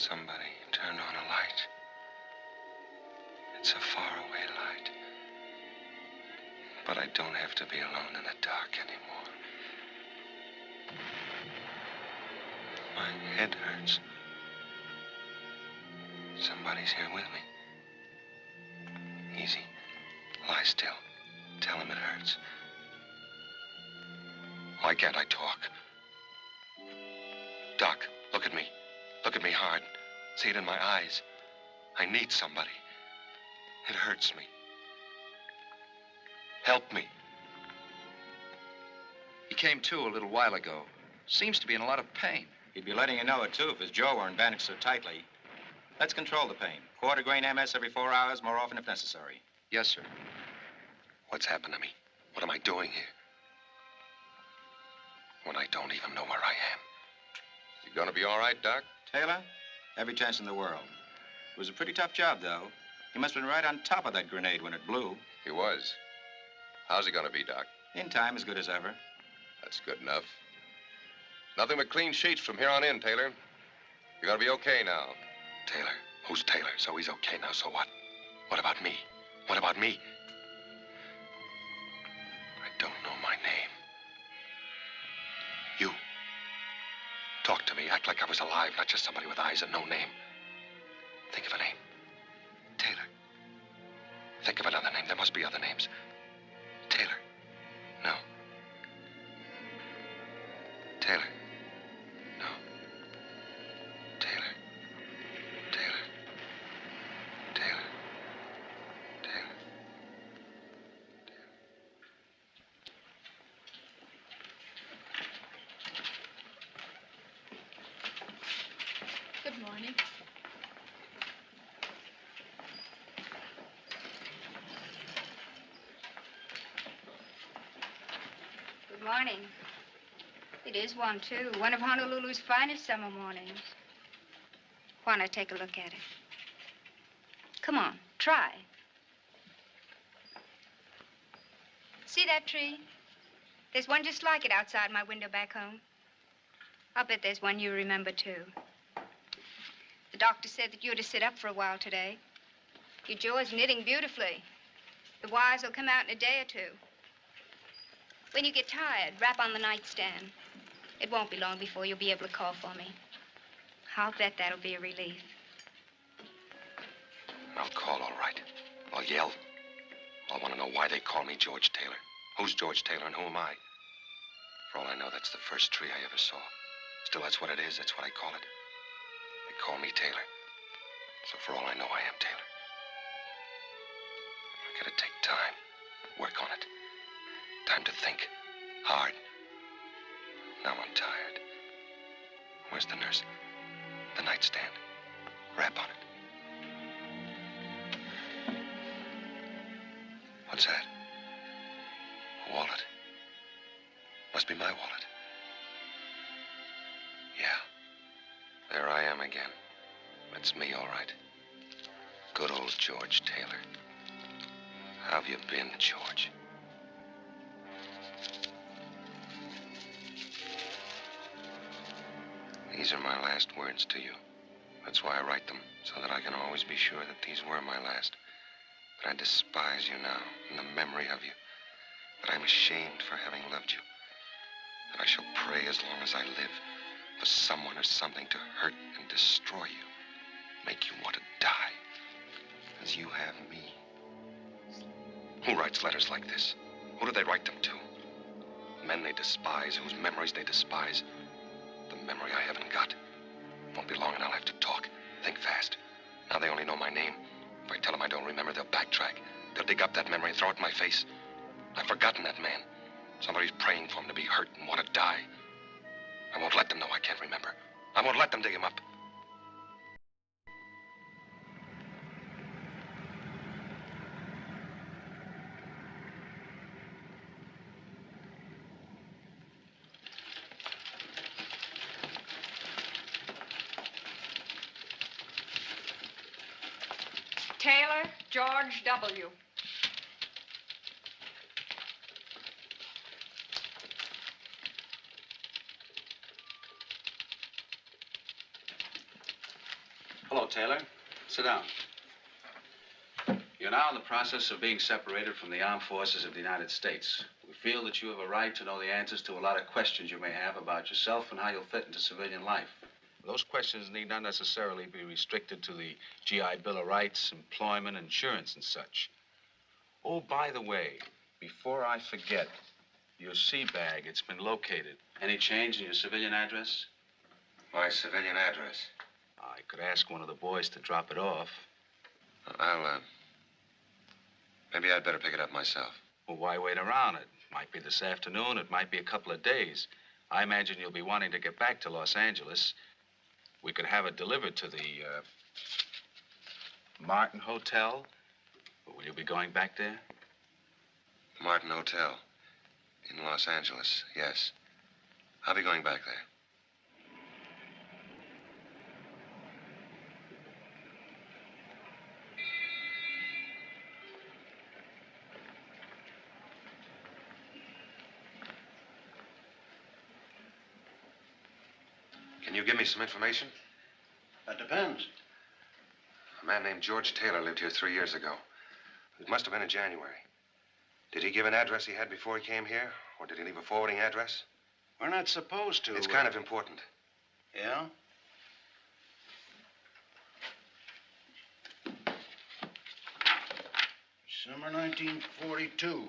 Somebody turned on a light. It's a faraway light. But I don't have to be alone in the dark anymore. My head hurts. Somebody's here with me. Easy. Lie still. Tell him it hurts. Why can't I talk? Doc, look at me. Look at me hard. See it in my eyes. I need somebody. It hurts me. Help me. He came to a little while ago. Seems to be in a lot of pain. He'd be letting you know it, too, if his jaw weren't bandaged so tightly. Let's control the pain. Quarter grain MS every 4 hours, more often if necessary. Yes, sir. What's happened to me? What am I doing here? When I don't even know where I am. You gonna be all right, Doc? Taylor, every chance in the world. It was a pretty tough job, though. He must have been right on top of that grenade when it blew. He was. How's he gonna be, Doc? In time, as good as ever. That's good enough. Nothing but clean sheets from here on in, Taylor. You're gonna be okay now. Taylor? Who's Taylor? So he's okay now, so what? What about me? What about me? I don't know my name. You. Talk to me. Act like I was alive, not just somebody with eyes and no name. Think of a name. Taylor. Think of another name. There must be other names. Taylor. No. Taylor. No. Taylor. Taylor. Taylor. Taylor. Good morning. Good morning. It is one, too. One of Honolulu's finest summer mornings. Why not take a look at it? Come on, try. See that tree? There's one just like it outside my window back home. I'll bet there's one you remember, too. The doctor said that you're to sit up for a while today. Your jaw is knitting beautifully. The wires will come out in a day or two. When you get tired, rap on the nightstand. It won't be long before you'll be able to call for me. I'll bet that'll be a relief. I'll call, all right. I'll yell. I'll want to know why they call me George Taylor. Who's George Taylor and who am I? For all I know, that's the first tree I ever saw. Still, that's what it is. That's what I call it. They call me Taylor. So for all I know, I am Taylor. I gotta take time. Work on it. Time to think. Hard. Now I'm tired. Where's the nurse? The nightstand. Rap on it. What's that? A wallet. Must be my wallet. Yeah. There I am again. That's me, all right. Good old George Taylor. How have you been, George? These are my last words to you. That's why I write them, so that I can always be sure that these were my last. That I despise you now, in the memory of you. That I'm ashamed for having loved you. That I shall pray as long as I live for someone or something to hurt and destroy you. Make you want to die. As you have me. Who writes letters like this? Who do they write them to? Men they despise, whose memories they despise. The memory I haven't got. Won't be long and I'll have to talk. Think fast. Now they only know my name. If I tell them I don't remember, they'll backtrack. They'll dig up that memory and throw it in my face. I've forgotten that man. Somebody's praying for him to be hurt and want to die. I won't let them know I can't remember. I won't let them dig him up. Taylor George W. Hello, Taylor. Sit down. You're now in the process of being separated from the armed forces of the United States. We feel that you have a right to know the answers to a lot of questions you may have about yourself and how you'll fit into civilian life. Those questions need not necessarily be restricted to the GI Bill of Rights, employment, insurance, and such. Oh, by the way, before I forget, your sea bag, it's been located. Any change in your civilian address? My civilian address? I could ask one of the boys to drop it off. Maybe I'd better pick it up myself. Well, why wait around? It might be this afternoon, it might be a couple of days. I imagine you'll be wanting to get back to Los Angeles. We could have it delivered to the, Martin Hotel. Will you be going back there? The Martin Hotel in Los Angeles, yes. I'll be going back there. Can you give me some information? That depends. A man named George Taylor lived here 3 years ago. It must have been in January. Did he give an address he had before he came here? Or did he leave a forwarding address? We're not supposed to. It's kind of important. Yeah? Summer 1942.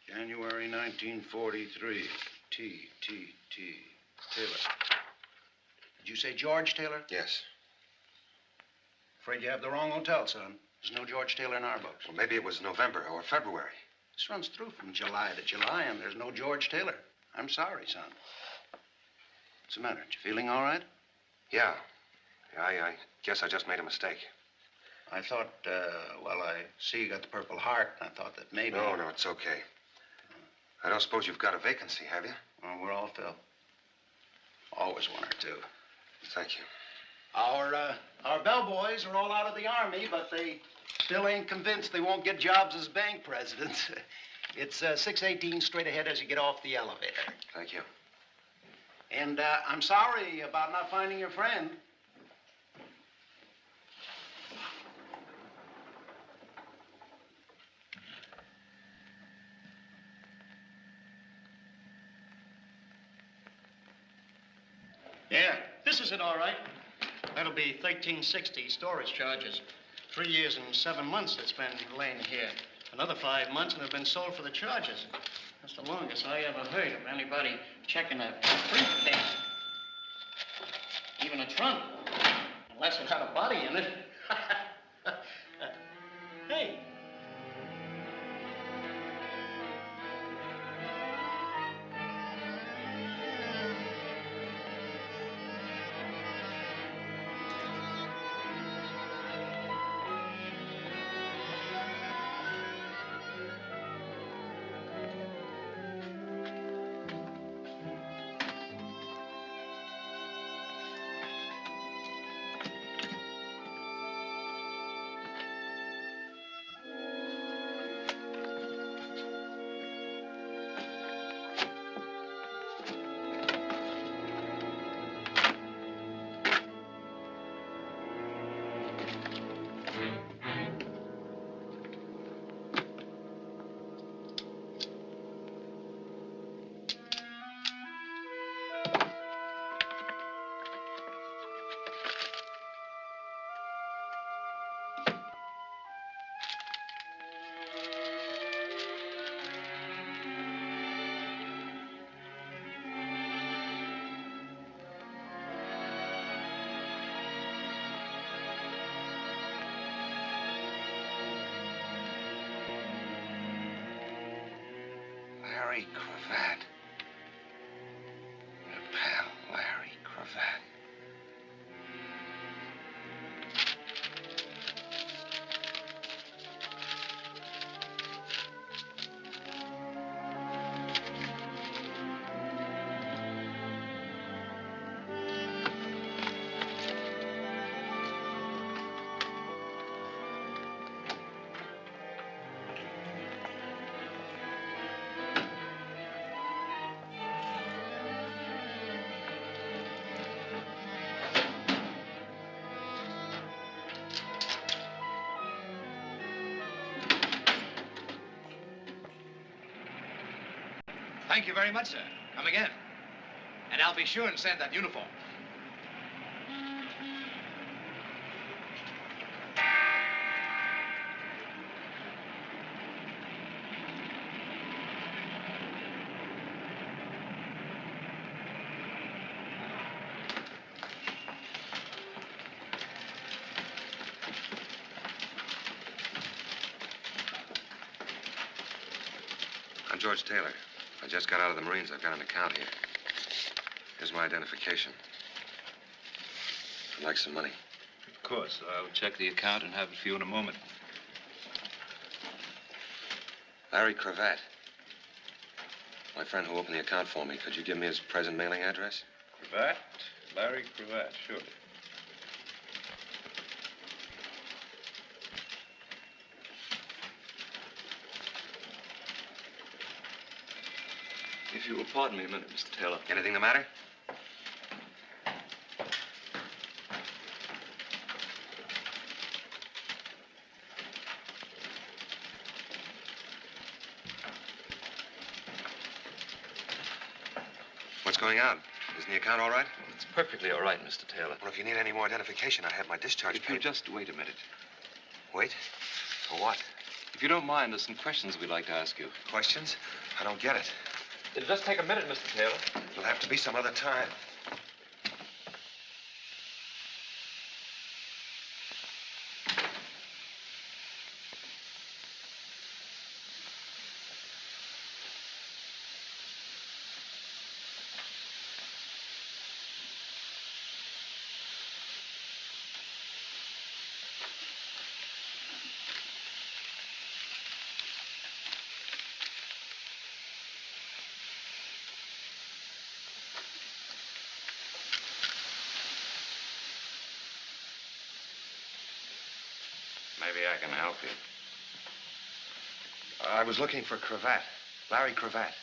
January 1943. T. Taylor. Did you say George Taylor? Yes. Afraid you have the wrong hotel, son. There's no George Taylor in our books. Well, maybe it was November or February. This runs through from July to July, and there's no George Taylor. I'm sorry, son. What's the matter? You feeling all right? Yeah. I guess I just made a mistake. I thought, I see you got the Purple Heart. I thought that maybe... No, it's okay. I don't suppose you've got a vacancy, have you? Well, we're all filled. Always one or two. Thank you. Our bellboys are all out of the Army, but they still ain't convinced they won't get jobs as bank presidents. It's 618 straight ahead as you get off the elevator. Thank you. And I'm sorry about not finding your friend. Yeah, this is it, all right. That'll be 1360 storage charges. 3 years and 7 months it's been laying here. Another 5 months and it's been sold for the charges. That's the longest I ever heard of anybody checking a briefcase. Even a trunk. Unless it had a body in it. Hey. Larry Cravat. Your pal, Larry Cravat. Thank you very much, sir. Come again. And I'll be sure and send that uniform. I'm George Taylor. I just got out of the Marines. I've got an account here. Here's my identification. I'd like some money. Of course. I'll check the account and have it for you in a moment. Larry Cravat. My friend who opened the account for me. Could you give me his present mailing address? Cravat? Larry Cravat, sure. If you will pardon me a minute, Mr. Taylor. Anything the matter? What's going on? Isn't the account all right? It's perfectly all right, Mr. Taylor. Well, if you need any more identification, I have my discharge If you paper. just wait a minute. Wait? For what? If you don't mind, there's some questions we'd like to ask you. Questions? I don't get it. It'll just take a minute, Mr. Taylor. It'll have to be some other time. Maybe I can help you. I was looking for Cravat. Larry Cravat.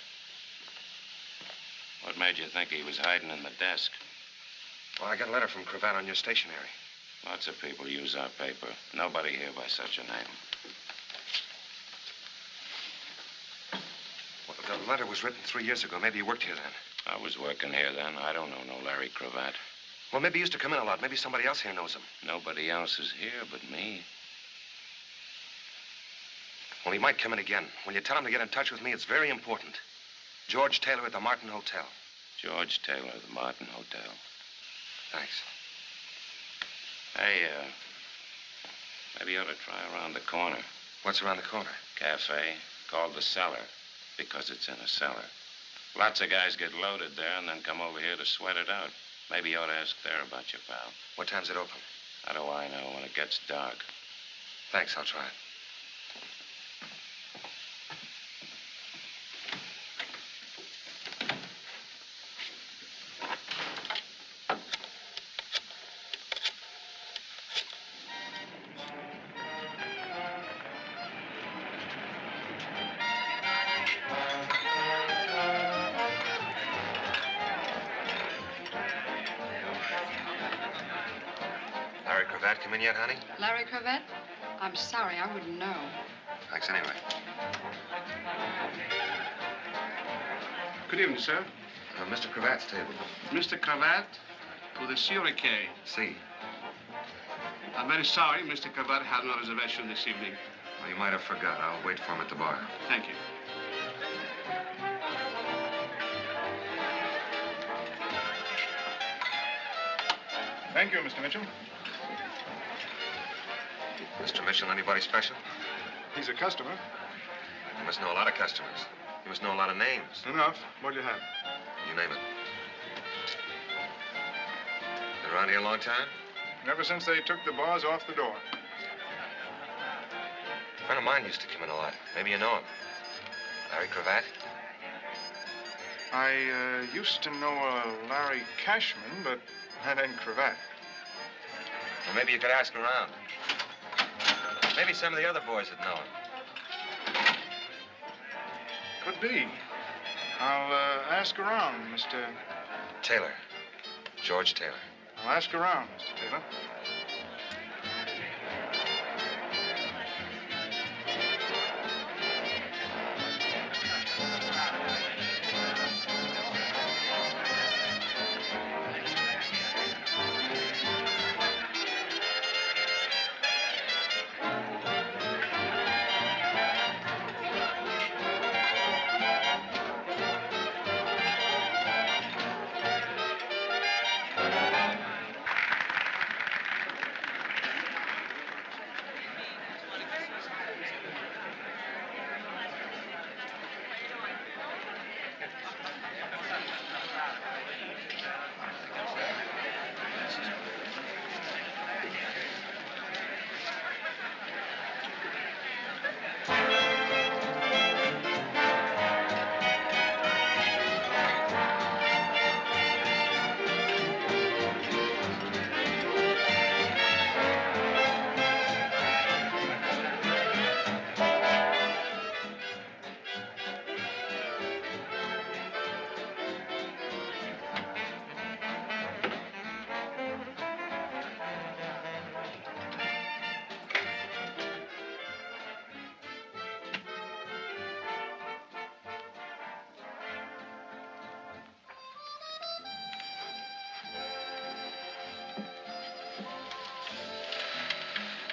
What made you think he was hiding in the desk? Well, I got a letter from Cravat on your stationery. Lots of people use our paper. Nobody here by such a name. Well, the letter was written 3 years ago. Maybe you worked here then. I was working here then. I don't know no Larry Cravat. Well, maybe he used to come in a lot. Maybe somebody else here knows him. Nobody else is here but me. Well, he might come in again. When you tell him to get in touch with me, it's very important. George Taylor at the Martin Hotel. George Taylor, the Martin Hotel. Thanks. Hey, maybe you ought to try around the corner. What's around the corner? Cafe called the Cellar because it's in a cellar. Lots of guys get loaded there and then come over here to sweat it out. Maybe you ought to ask there about you, pal. What time's it open? How do I know when it gets dark? Thanks, I'll try it. Larry Cravat come in yet, honey? Larry Cravat? I'm sorry, I wouldn't know. Thanks anyway. Good evening, sir. Mr. Cravat's table. Mr. Cravat to the Surique. See. I'm very sorry Mr. Cravat had no reservation this evening. Well, you might have forgot. I'll wait for him at the bar. Thank you. Thank you, Mr. Mitchell. Mr. Mitchell, anybody special? He's a customer. You must know a lot of customers. You must know a lot of names. Enough. What do you have? You name it. Been around here a long time? Ever since they took the bars off the door. A friend of mine used to come in a lot. Maybe you know him. Larry Cravat? I used to know a Larry Cashman, but that ain't Cravat. Well, maybe you could ask around. Maybe some of the other boys would know him. Could be. I'll ask around, Mr. Taylor. George Taylor. I'll ask around, Mr. Taylor.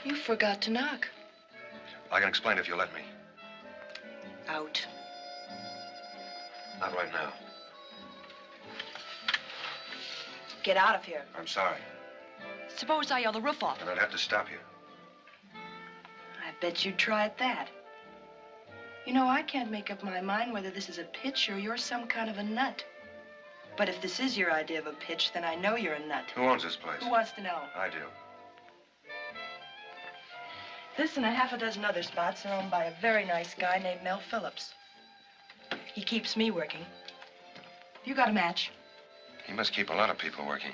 You forgot to knock. I can explain if you'll let me. Out. Not right now. Get out of here. I'm sorry. Suppose I yell the roof off. And I'd have to stop you. I bet you'd try at that. You know, I can't make up my mind whether this is a pitch or you're some kind of a nut. But if this is your idea of a pitch, then I know you're a nut. Who owns this place? Who wants to know? I do. This and a half a dozen other spots are owned by a very nice guy named Mel Phillips. He keeps me working. You got a match? He must keep a lot of people working.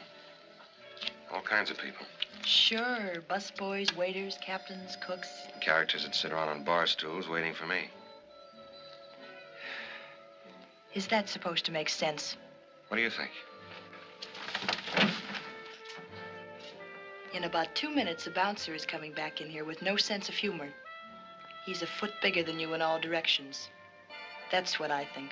All kinds of people. Sure. Busboys, waiters, captains, cooks. Characters that sit around on bar stools waiting for me. Is that supposed to make sense? What do you think? In about 2 minutes, a bouncer is coming back in here with no sense of humor. He's a foot bigger than you in all directions. That's what I think.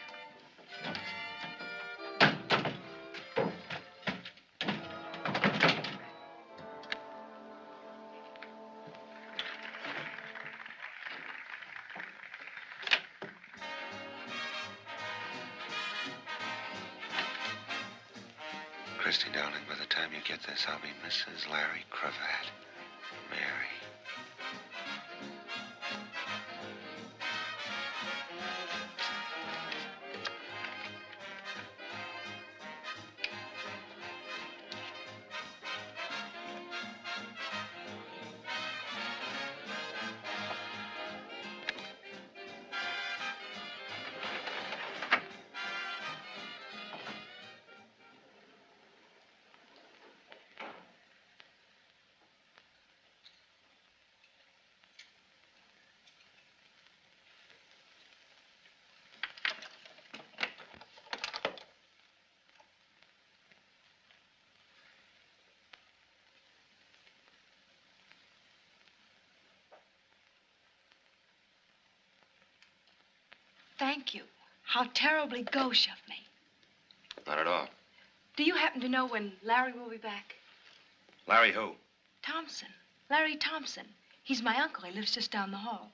Christy, darling, by the time you get this, I'll be Mrs. Larry Cravat. Mary. Thank you. How terribly gauche of me. Not at all. Do you happen to know when Larry will be back? Larry who? Thompson. Larry Thompson. He's my uncle. He lives just down the hall.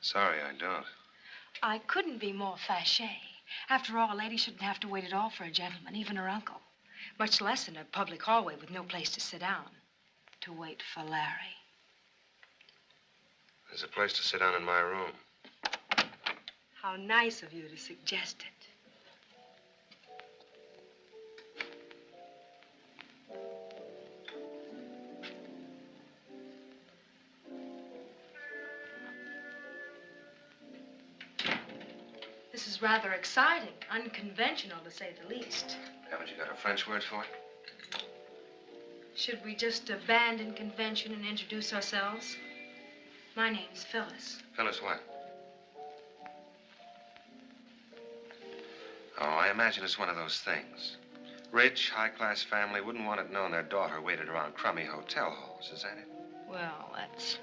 Sorry, I don't. I couldn't be more fâché. After all, a lady shouldn't have to wait at all for a gentleman, even her uncle. Much less in a public hallway with no place to sit down. To wait for Larry. There's a place to sit down in my room. How nice of you to suggest it. This is rather exciting, unconventional to say the least. Haven't you got a French word for it? Should we just abandon convention and introduce ourselves? My name's Phyllis. Phyllis what? Oh, I imagine it's one of those things. Rich, high-class family wouldn't want it known their daughter waited around crummy hotel halls, is that it? Well, that's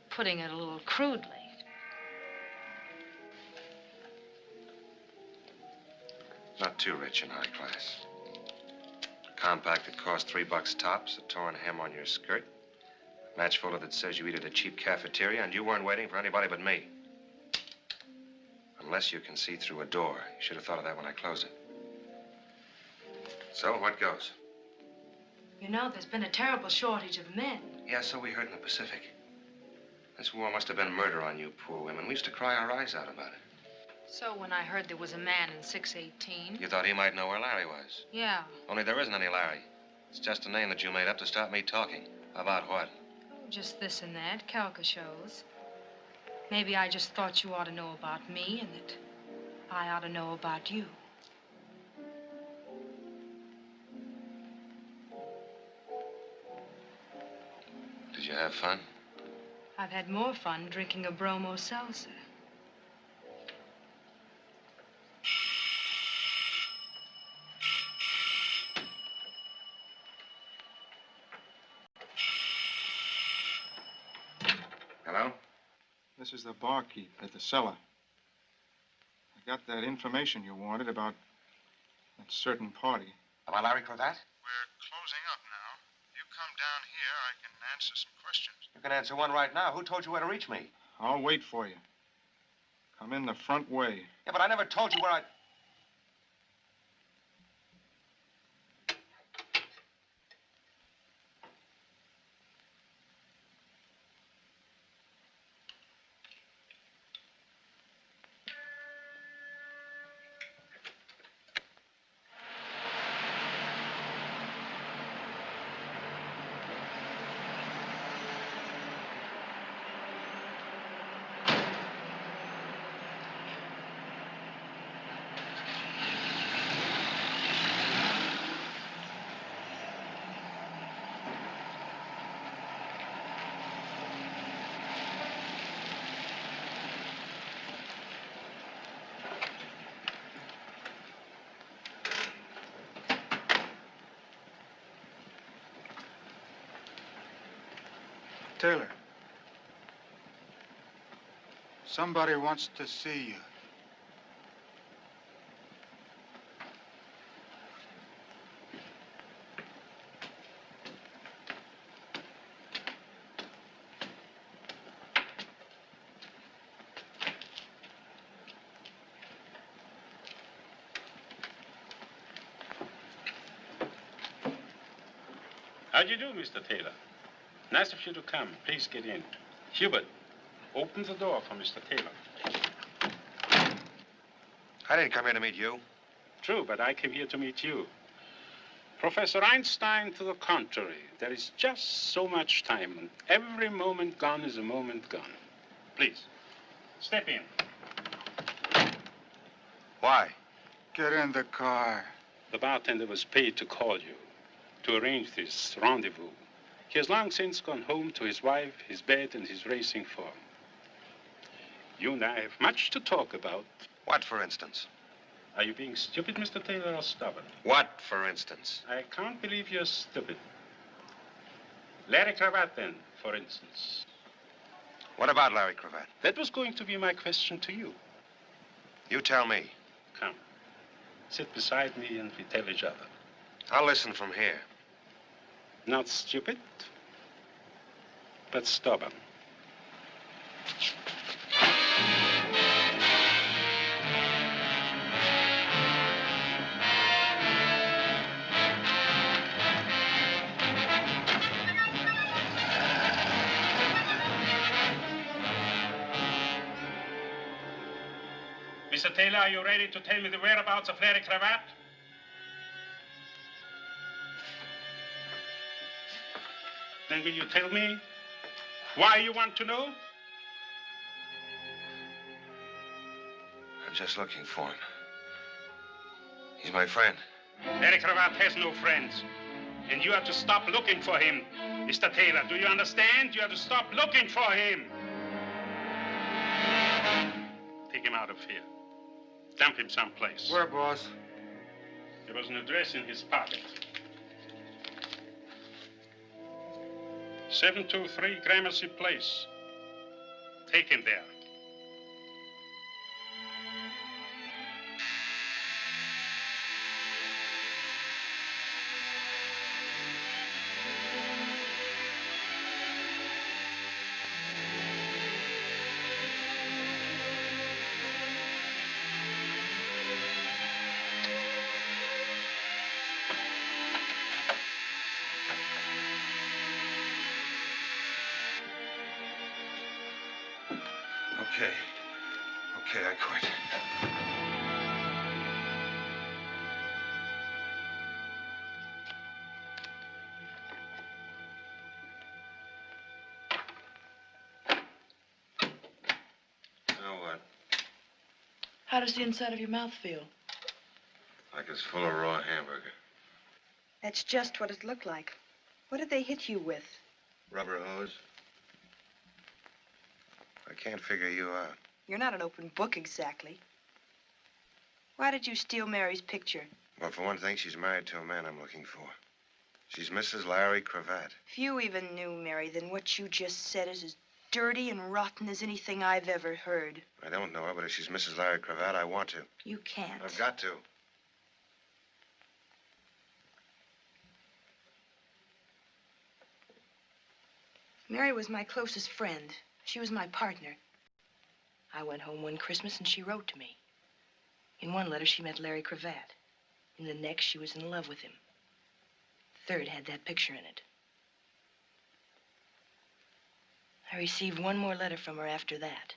putting it a little crudely. Not too rich and high class. A compact that costs $3 tops, a torn hem on your skirt, a match folder that says you eat at a cheap cafeteria, and you weren't waiting for anybody but me. Unless you can see through a door. You should have thought of that when I closed it. So, what goes? You know, there's been a terrible shortage of men. Yeah, so we heard in the Pacific. This war must have been murder on you poor women. We used to cry our eyes out about it. So when I heard there was a man in 618... You thought he might know where Larry was? Yeah. Only there isn't any Larry. It's just a name that you made up to stop me talking. About what? Oh, just this and that, calca shows. Maybe I just thought you ought to know about me and that I ought to know about you. Did you have fun? I've had more fun drinking a bromo seltzer. Hello? This is the barkeep at the cellar. I got that information you wanted about that certain party. About Larry Cravat? We're closing up. out now. You come down here, I can answer some questions. You can answer one right now. Who told you where to reach me? I'll wait for you. Come in the front way. Yeah, but I never told you where I... Taylor. Somebody wants to see you. How do you do, Mr. Taylor? Nice of you to come. Please get in. Hubert, open the door for Mr. Taylor. I didn't come here to meet you. True, but I came here to meet you. Professor Einstein, to the contrary, there is just so much time, and every moment gone is a moment gone. Please, step in. Why? Get in the car. The bartender was paid to call you, to arrange this rendezvous. He has long since gone home to his wife, his bed, and his racing form. You and I have much to talk about. What, for instance? Are you being stupid, Mr. Taylor, or stubborn? What, for instance? I can't believe you're stupid. Larry Cravat, then, for instance. What about Larry Cravat? That was going to be my question to you. You tell me. Come. Sit beside me and we tell each other. I'll listen from here. Not stupid, but stubborn. Mr. Taylor, are you ready to tell me the whereabouts of Larry Cravat? Then will you tell me why you want to know? I'm just looking for him. He's my friend. Larry Cravat has no friends. And you have to stop looking for him. Mr. Taylor, do you understand? You have to stop looking for him. Take him out of here. Dump him someplace. Where, boss? There was an address in his pocket. 723 Gramercy Place. Take him there. Okay, I quit. Now what? How does the inside of your mouth feel? Like it's full of raw hamburger. That's just what it looked like. What did they hit you with? Rubber hose. I can't figure you out. You're not an open book exactly. Why did you steal Mary's picture? Well, for one thing, she's married to a man I'm looking for. She's Mrs. Larry Cravat. If you even knew Mary, then what you just said is as dirty and rotten as anything I've ever heard. I don't know her, but if she's Mrs. Larry Cravat, I want to. You can't. I've got to. Mary was my closest friend. She was my partner. I went home one Christmas and she wrote to me. In one letter, she met Larry Cravat. In the next, she was in love with him. The third had that picture in it. I received one more letter from her after that.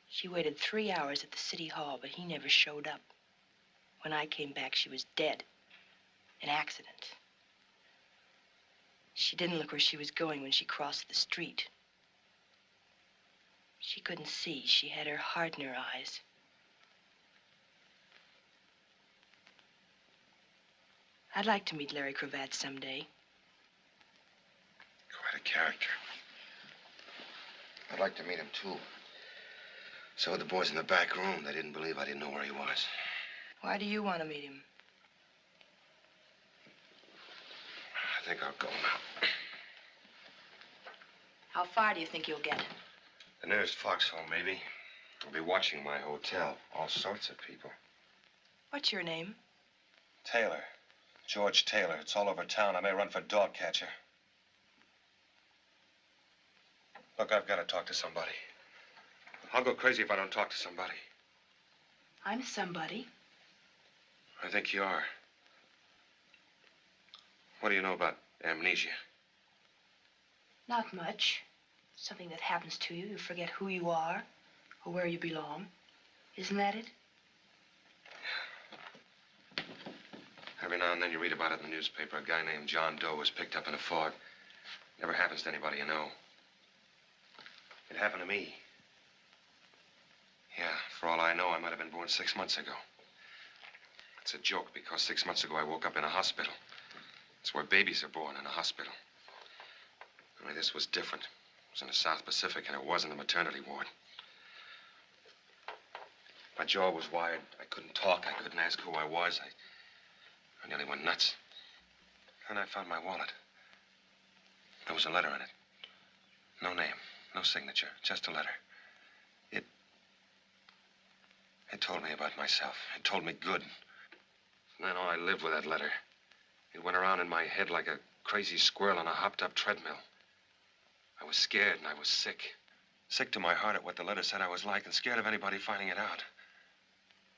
She waited 3 hours at the city hall, but he never showed up. When I came back, she was dead. An accident. She didn't look where she was going when she crossed the street. She couldn't see. She had her heart in her eyes. I'd like to meet Larry Cravat someday. Quite a character. I'd like to meet him, too. So would the boys in the back room. They didn't believe I didn't know where he was. Why do you want to meet him? I think I'll go now. How far do you think you'll get? The nearest foxhole, maybe. I'll be watching my hotel. All sorts of people. What's your name? Taylor. George Taylor. It's all over town. I may run for dog catcher. Look, I've got to talk to somebody. I'll go crazy if I don't talk to somebody. I'm somebody. I think you are. What do you know about amnesia? Not much. Something that happens to you. You forget who you are or where you belong. Isn't that it? Every now and then you read about it in the newspaper. A guy named John Doe was picked up in a fog. Never happens to anybody you know. It happened to me. Yeah, for all I know, I might have been born 6 months ago. It's a joke because 6 months ago I woke up in a hospital. It's where babies are born, in a hospital. Only this was different. It was in the South Pacific, and it wasn't a maternity ward. My jaw was wired. I couldn't talk. I couldn't ask who I was. I nearly went nuts. Then I found my wallet. There was a letter in it. No name, no signature, just a letter. It told me about myself. It told me good. From then on, I lived with that letter. It went around in my head like a crazy squirrel on a hopped-up treadmill. I was scared and I was sick. Sick to my heart at what the letter said I was like and scared of anybody finding it out.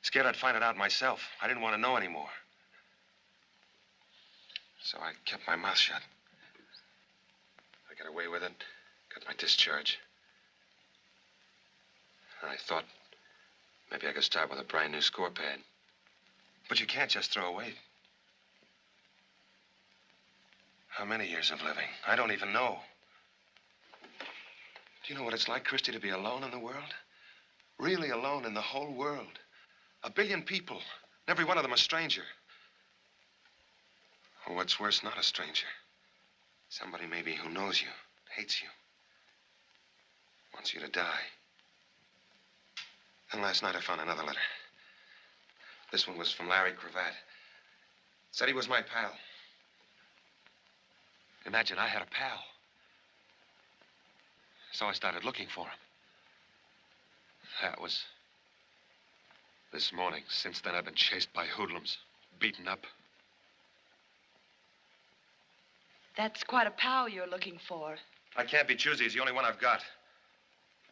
Scared I'd find it out myself. I didn't want to know anymore. So I kept my mouth shut. I got away with it, got my discharge. And I thought maybe I could start with a brand new score pad. But you can't just throw away. How many years of living? I don't even know. Do you know what it's like, Christy, to be alone in the world? Really alone in the whole world. 1 billion people, and every one of them a stranger. Or what's worse, not a stranger. Somebody maybe who knows you, hates you, wants you to die. Then last night I found another letter. This one was from Larry Cravat. Said he was my pal. Imagine I had a pal. So I started looking for him. That was this morning. Since then, I've been chased by hoodlums, beaten up. That's quite a pal you're looking for. I can't be choosy. He's the only one I've got.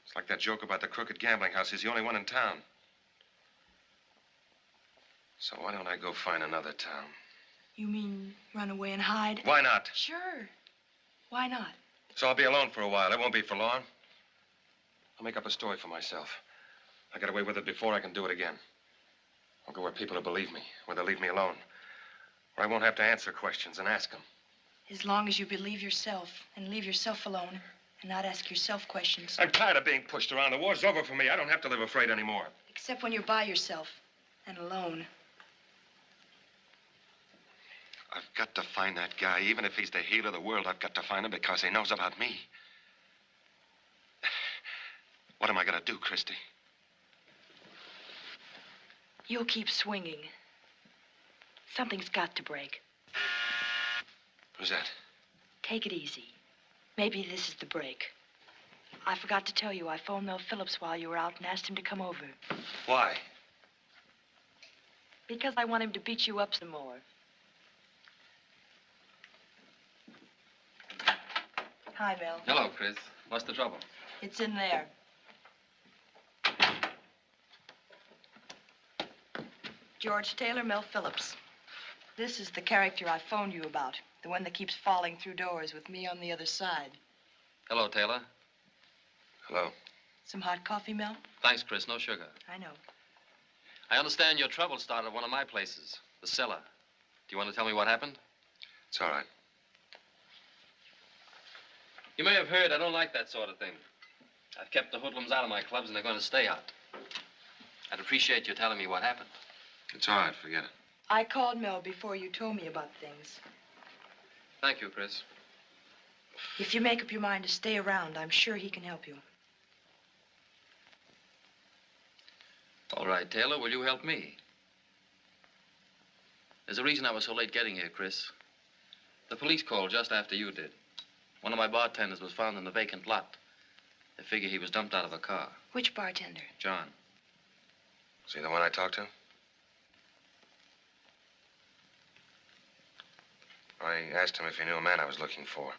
It's like that joke about the crooked gambling house. He's the only one in town. So why don't I go find another town? You mean run away and hide? Why not? Sure. Why not? So I'll be alone for a while. It won't be for long. I'll make up a story for myself. I got away with it before. I can do it again. I'll go where people will believe me, where they'll leave me alone, where I won't have to answer questions and ask them. As long as you believe yourself and leave yourself alone and not ask yourself questions. I'm tired of being pushed around. The war's over for me. I don't have to live afraid anymore. Except when you're by yourself and alone. I've got to find that guy. Even if he's the heel of the world, I've got to find him because he knows about me. What am I going to do, Christy? You'll keep swinging. Something's got to break. Who's that? Take it easy. Maybe this is the break. I forgot to tell you, I phoned Mel Phillips while you were out and asked him to come over. Why? Because I want him to beat you up some more. Hi, Mel. Hello, Chris. What's the trouble? It's in there. George Taylor, Mel Phillips. This is the character I phoned you about. The one that keeps falling through doors with me on the other side. Hello, Taylor. Hello. Some hot coffee, Mel? Thanks, Chris. No sugar. I know. I understand your trouble started at one of my places, the cellar. Do you want to tell me what happened? It's all right. You may have heard I don't like that sort of thing. I've kept the hoodlums out of my clubs, and they're going to stay out. I'd appreciate you telling me what happened. It's all right. Forget it. I called Mel before you told me about things. Thank you, Chris. If you make up your mind to stay around, I'm sure he can help you. All right, Taylor, will you help me? There's a reason I was so late getting here, Chris. The police called just after you did. One of my bartenders was found in the vacant lot. They figure he was dumped out of a car. Which bartender? John. Is he the one I talked to? I asked him if he knew a man I was looking for.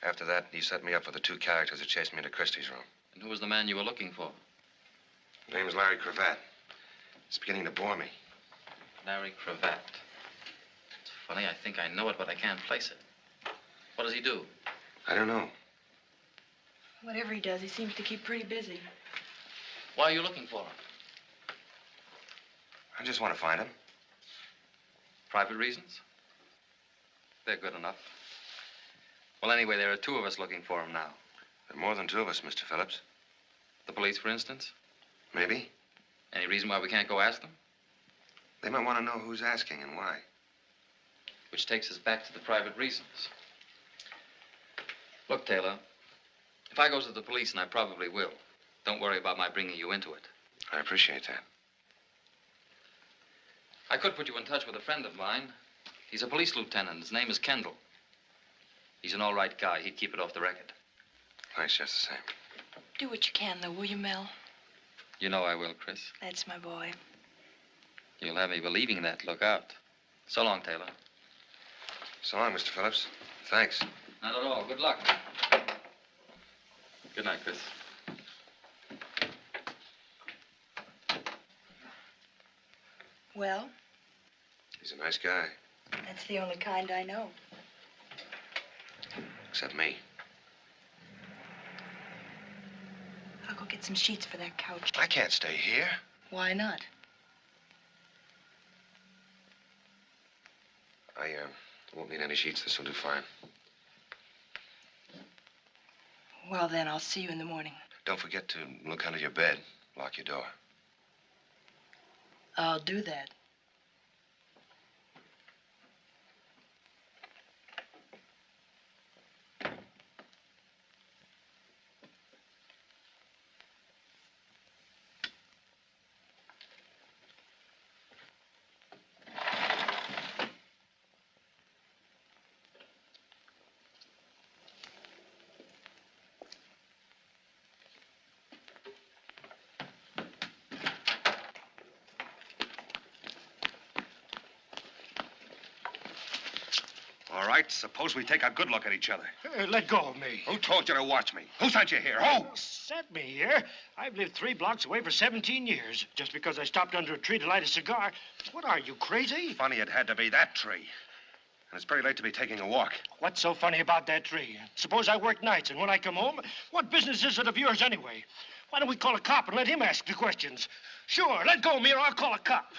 After that, he set me up for the two characters that chased me into Christie's room. And who was the man you were looking for? His name is Larry Cravat. It's beginning to bore me. Larry Cravat. It's funny, I think I know it, but I can't place it. What does he do? I don't know. Whatever he does, he seems to keep pretty busy. Why are you looking for him? I just want to find him. Private reasons? They're good enough. Well, anyway, there are two of us looking for him now. There are more than two of us, Mr. Phillips. The police, for instance? Maybe. Any reason why we can't go ask them? They might want to know who's asking and why. Which takes us back to the private reasons. Look, Taylor, if I go to the police, and I probably will, don't worry about my bringing you into it. I appreciate that. I could put you in touch with a friend of mine. He's a police lieutenant. His name is Kendall. He's an all right guy. He'd keep it off the record. Thanks, just the same. Do what you can, though, will you, Mel? You know I will, Chris. That's my boy. You'll have me believing that. Look out. So long, Taylor. So long, Mr. Phillips. Thanks. Not at all. Good luck. Good night, Chris. Well? He's a nice guy. That's the only kind I know. Except me. I'll go get some sheets for that couch. I can't stay here. Why not? I won't need any sheets. This will do fine. Well, then, I'll see you in the morning. Don't forget to look under your bed. Lock your door. I'll do that. All right, suppose we take a good look at each other. Let go of me. Who told you to watch me? Who sent you here? Who? Sent me here? I've lived 3 blocks away for 17 years. Just because I stopped under a tree to light a cigar. What are you, crazy? Funny it had to be that tree. And it's pretty late to be taking a walk. What's so funny about that tree? Suppose I work nights, and when I come home, what business is it of yours anyway? Why don't we call a cop and let him ask the questions? Sure, let go of me or I'll call a cop.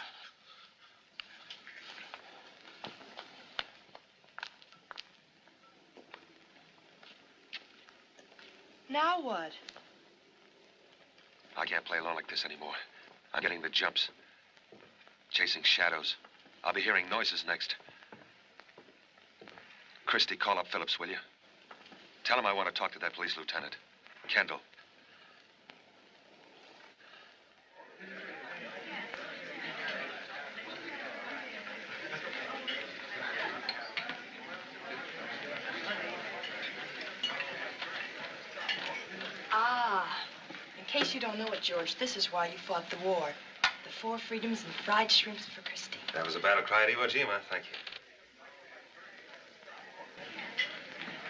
Now what? I can't play along like this anymore. I'm getting the jumps. Chasing shadows. I'll be hearing noises next. Christie, call up Phillips, will you? Tell him I want to talk to that police lieutenant. Kendall. In case you don't know it, George, this is why you fought the war. The 4 freedoms and fried shrimps for Christie. That was a battle cry at Iwo Jima. Thank you.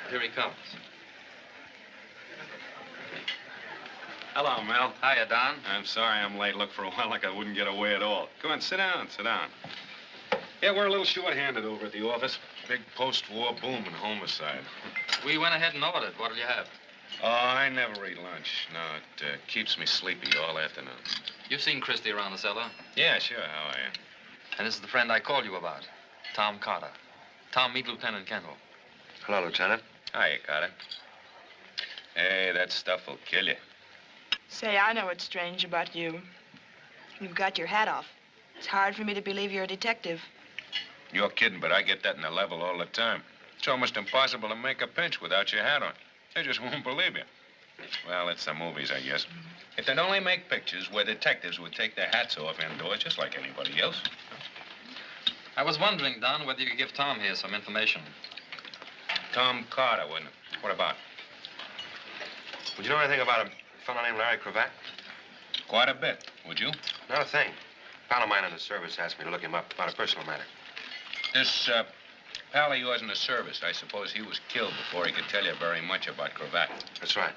Here he comes. Hello, Mel. Hiya, Don. I'm sorry I'm late. Looked for a while like I wouldn't get away at all. Come on, sit down, sit down. Yeah, we're a little short-handed over at the office. Big post-war boom in homicide. We went ahead and ordered. What'll you have? Oh, I never eat lunch. No, it keeps me sleepy all afternoon. You've seen Christie around the cellar? Yeah, sure. How are you? And this is the friend I called you about, Tom Carter. Tom, meet Lieutenant Kendall. Hello, Lieutenant. Hiya, Carter. Hey, that stuff will kill you. Say, I know what's strange about you. You've got your hat off. It's hard for me to believe you're a detective. You're kidding, but I get that in the level all the time. It's almost impossible to make a pinch without your hat on. They just won't believe you. Well, it's the movies, I guess. If they'd only make pictures where detectives would take their hats off indoors, just like anybody else. I was wondering, Don, whether you could give Tom here some information. Tom Carter, wouldn't it? What about? Would you know anything about a fellow named Larry Cravat? Quite a bit. Would you? Not a thing. A pal of mine in the service asked me to look him up about a personal matter. This pal of yours in the service, I suppose he was killed before he could tell you very much about Cravat. That's right.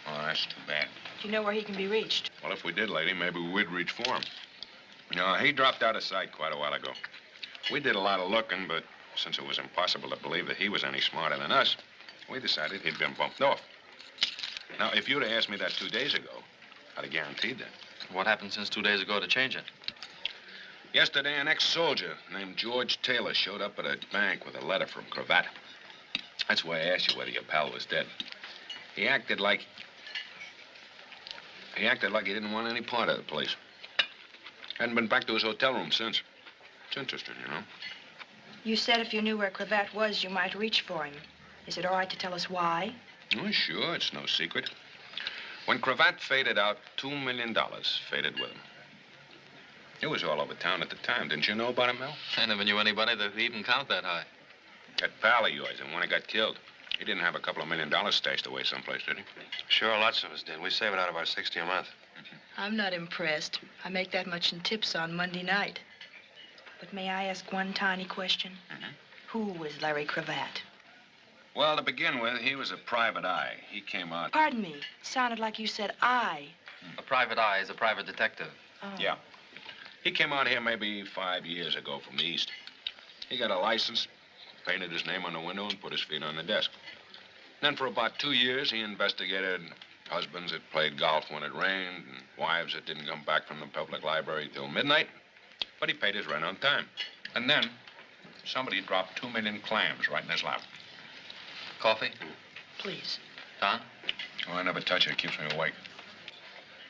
Oh, that's too bad. Do you know where he can be reached? Well, if we did, lady, maybe we'd reach for him. No, he dropped out of sight quite a while ago. We did a lot of looking, but since it was impossible to believe that he was any smarter than us, we decided he'd been bumped off. Now, if you'd have asked me that 2 days ago, I'd have guaranteed that. What happened since 2 days ago to change it? Yesterday, an ex-soldier named George Taylor showed up at a bank with a letter from Cravat. That's why I asked you whether your pal was dead. He acted like he didn't want any part of the place. Hadn't been back to his hotel room since. It's interesting, you know. You said if you knew where Cravat was, you might reach for him. Is it all right to tell us why? Oh, sure, it's no secret. When Cravat faded out, $2 million faded with him. It was all over town at the time. Didn't you know about it, Mel? I never knew anybody that could even count that high. That pal of yours, and when he got killed, he didn't have a couple of $1 million stashed away someplace, did he? Sure, lots of us did. We save it out about 60 a month. I'm not impressed. I make that much in tips on Monday night. But may I ask one tiny question? Who was Larry Cravat? Well, to begin with, he was a private eye. He came out... Pardon me. It sounded like you said I. A private eye is a private detective. Oh. Yeah. He came out here maybe 5 years ago from the East. He got a license, painted his name on the window, and put his feet on the desk. Then for about 2 years, he investigated husbands that played golf when it rained and wives that didn't come back from the public library till midnight. But he paid his rent on time. And then somebody dropped 2 million clams right in his lap. Coffee? Please. Don? Oh, I never touch it. It keeps me awake.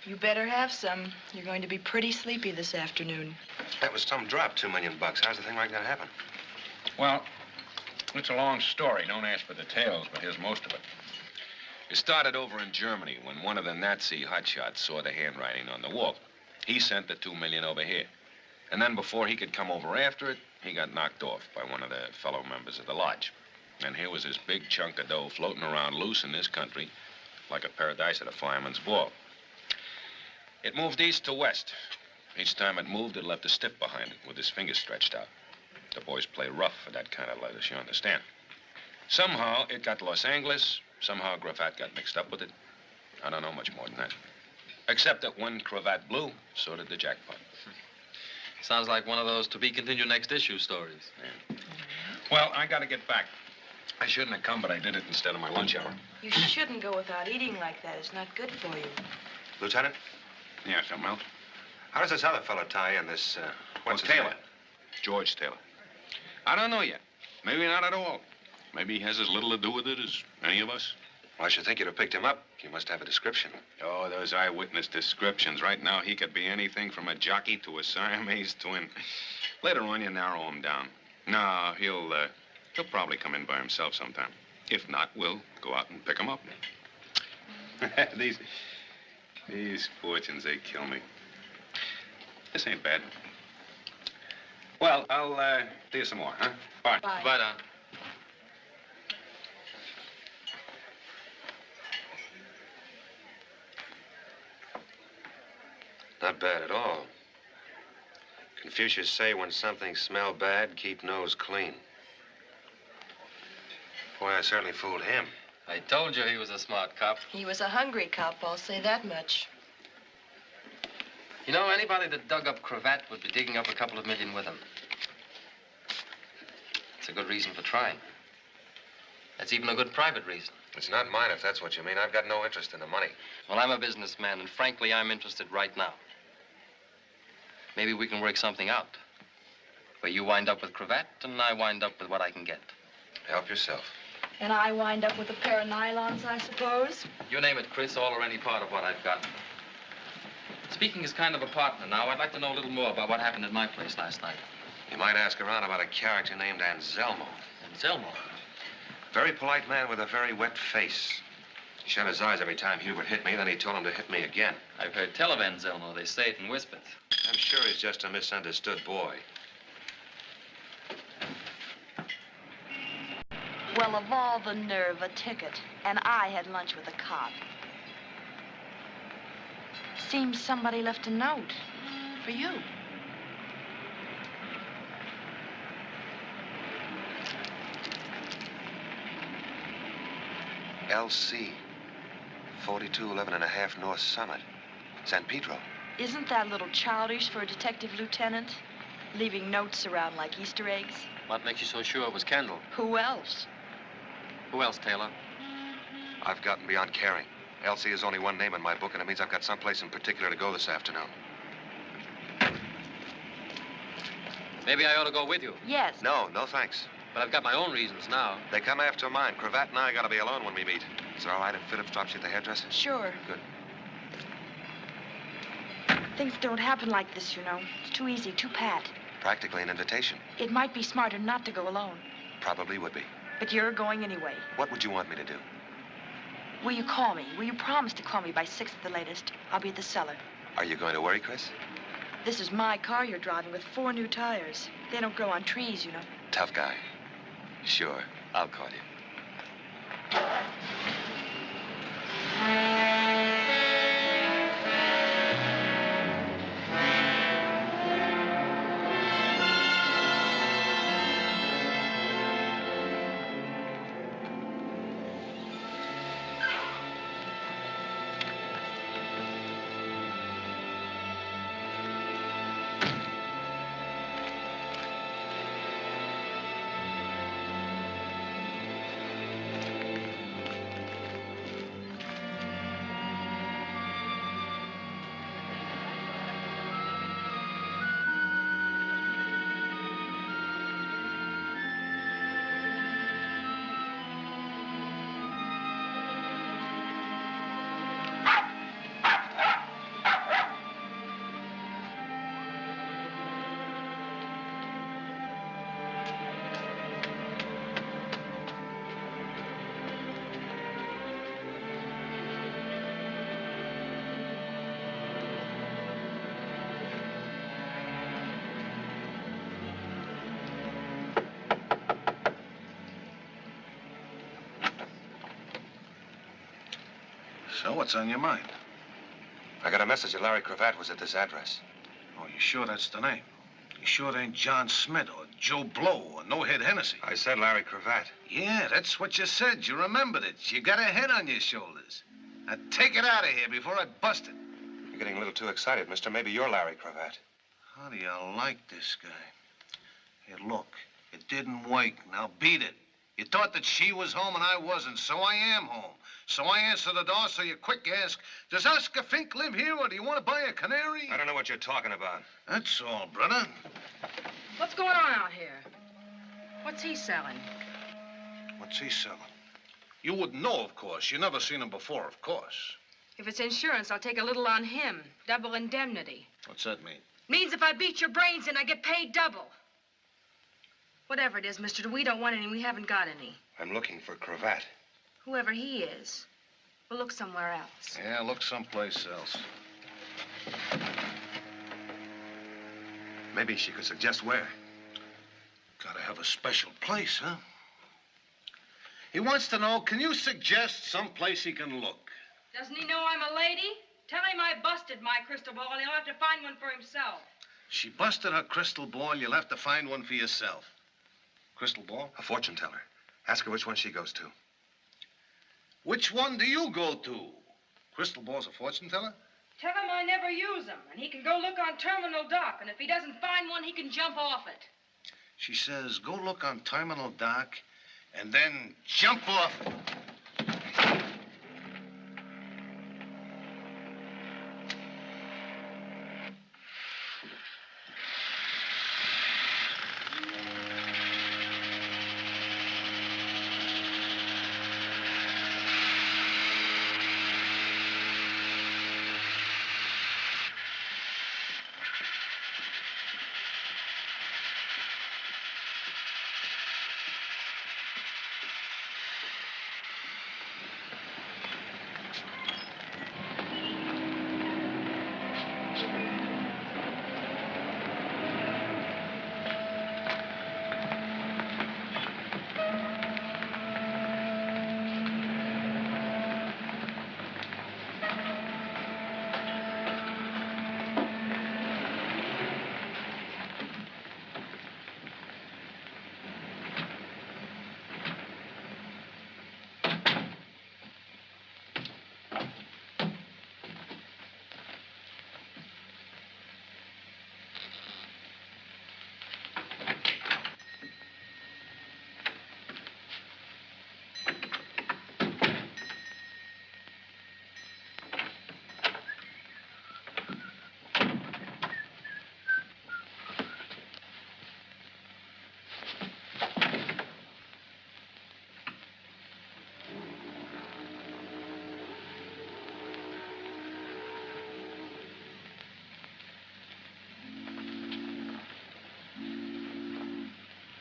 You better have some. You're going to be pretty sleepy this afternoon. That was some drop, $2 million. How's a thing like that happen? Well, it's a long story. Don't ask for details, but here's most of it. It started over in Germany when one of the Nazi hotshots saw the handwriting on the wall. He sent the $2 million over here. And then before he could come over after it, he got knocked off by one of the fellow members of the lodge. And here was this big chunk of dough floating around loose in this country like a paradise at a fireman's ball. It moved east to west. Each time it moved, it left a stiff behind it with his fingers stretched out. The boys play rough for that kind of lettuce, you understand. Somehow, it got to Los Angeles. Somehow, Cravat got mixed up with it. I don't know much more than that. Except that when Cravat blew, so did the jackpot. Sounds like one of those to-be-continued next issue stories. Yeah. Well, I got to get back. I shouldn't have come, but I did it instead of my lunch hour. You shouldn't go without eating like that. It's not good for you. Lieutenant? Yeah, something else? How does this other fellow tie in this, what's his Taylor. name? George Taylor. I don't know yet. Maybe not at all. Maybe he has as little to do with it as any of us. Well, I should think you'd have picked him up. You must have a description. Oh, those eyewitness descriptions. Right now, he could be anything from a jockey to a Siamese twin. Later on, you narrow him down. No, he'll probably come in by himself sometime. If not, we'll go out and pick him up. These fortunes, they kill me. This ain't bad. Well, I'll do you some more, huh? Bye. Bye. Bye, Don. Not bad at all. Confucius say when something smell bad, keep nose clean. Boy, I certainly fooled him. I told you he was a smart cop. He was a hungry cop, I'll say that much. You know, anybody that dug up Cravat would be digging up a couple of million with him. It's a good reason for trying. That's even a good private reason. It's not mine, if that's what you mean. I've got no interest in the money. Well, I'm a businessman, and frankly, I'm interested right now. Maybe we can work something out. Where you wind up with Cravat, and I wind up with what I can get. Help yourself. And I wind up with a pair of nylons, I suppose? You name it, Chris, all or any part of what I've got. Speaking as kind of a partner now, I'd like to know a little more about what happened at my place last night. You might ask around about a character named Anselmo. Anselmo? Very polite man with a very wet face. He shut his eyes every time Hubert hit me, then he told him to hit me again. I've heard tell of Anselmo. They say it in whispers. I'm sure he's just a misunderstood boy. Well, of all the nerve, a ticket. And I had lunch with a cop. Seems somebody left a note for you. LC, 4211 and a half North Summit, San Pedro. Isn't that a little childish for a detective lieutenant? Leaving notes around like Easter eggs? What makes you so sure it was Kendall? Who else? Who else, Taylor? I've gotten beyond caring. LC is only one name in my book, and it means I've got someplace in particular to go this afternoon. Maybe I ought to go with you. Yes. No thanks. But I've got my own reasons now. They come after mine. Cravat and I gotta be alone when we meet. Is it all right if Phillips drops you at the hairdresser? Sure. Good. Things don't happen like this, you know. It's too easy, too pat. Practically an invitation. It might be smarter not to go alone. Probably would be. But you're going anyway. What would you want me to do? Will you call me? Will you promise to call me by 6 at the latest? I'll be at the cellar. Are you going to worry, Chris? This is my car you're driving with 4 new tires. They don't grow on trees, you know. Tough guy. Sure, I'll call you. So, what's on your mind? I got a message that Larry Cravat was at this address. Oh, you sure that's the name? You sure it ain't John Smith or Joe Blow or No Head Hennessy? I said Larry Cravat. Yeah, that's what you said. You remembered it. You got a head on your shoulders. Now, take it out of here before I bust it. You're getting a little too excited, mister. Maybe you're Larry Cravat. How do you like this guy? Hey, look, it didn't work. Now beat it. You thought that she was home and I wasn't, so I am home. So I answer the door, so you quick ask, does Oscar Fink live here, or do you want to buy a canary? I don't know what you're talking about. That's all, brother. What's going on out here? What's he selling? What's he selling? You wouldn't know, of course. You never seen him before, of course. If it's insurance, I'll take a little on him. Double indemnity. What's that mean? Means if I beat your brains in, I get paid double. Whatever it is, mister, we don't want any. We haven't got any. I'm looking for Cravat. Whoever he is, we'll look somewhere else. Yeah, look someplace else. Maybe she could suggest where. Gotta have a special place, huh? He wants to know, can you suggest some place he can look? Doesn't he know I'm a lady? Tell him I busted my crystal ball and he'll have to find one for himself. She busted her crystal ball. You'll have to find one for yourself. Crystal ball? A fortune teller. Ask her which one she goes to. Which one do you go to? Crystal ball's a fortune teller? Tell him I never use them, and he can go look on Terminal Dock, and if he doesn't find one, he can jump off it. She says, go look on Terminal Dock and then jump off it.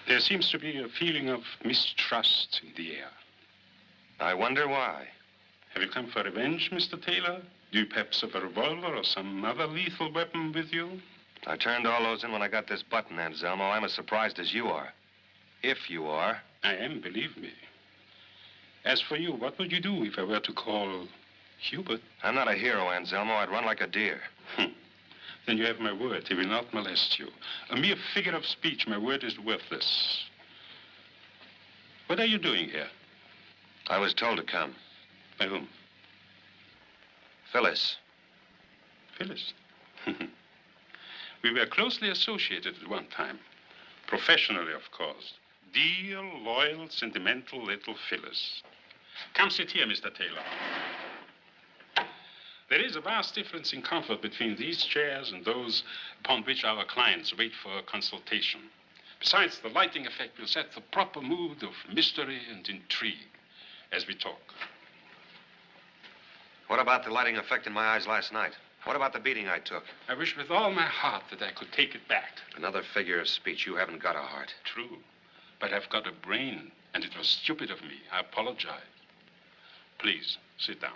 There seems to be a feeling of mistrust in the air. I wonder why. Have you come for revenge, Mr. Taylor? Do you perhaps have a revolver or some other lethal weapon with you? I turned all those in when I got this button, Anselmo. I'm as surprised as you are. If you are. I am, believe me. As for you, what would you do if I were to call Hubert? I'm not a hero, Anselmo. I'd run like a deer. Then you have my word. He will not molest you. A mere figure of speech, my word is worthless. What are you doing here? I was told to come. By whom? Phyllis. Phyllis? We were closely associated at one time. Professionally, of course. Dear, loyal, sentimental little Phyllis. Come sit here, Mr. Taylor. There is a vast difference in comfort between these chairs and those upon which our clients wait for a consultation. Besides, the lighting effect will set the proper mood of mystery and intrigue as we talk. What about the lighting effect in my eyes last night? What about the beating I took? I wish with all my heart that I could take it back. Another figure of speech. You haven't got a heart. True, but I've got a brain, and it was stupid of me. I apologize. Please, sit down.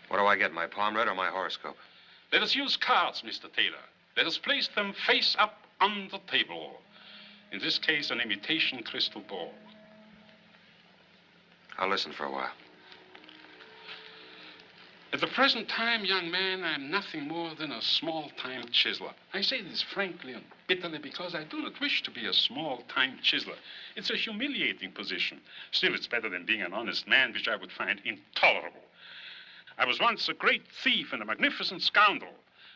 What do I get, my palm read or my horoscope? Let us use cards, Mr. Taylor. Let us place them face up on the table. In this case, an imitation crystal ball. I'll listen for a while. At the present time, young man, I'm nothing more than a small-time chiseler. I say this frankly and bitterly because I do not wish to be a small-time chiseler. It's a humiliating position. Still, it's better than being an honest man, which I would find intolerable. I was once a great thief and a magnificent scoundrel.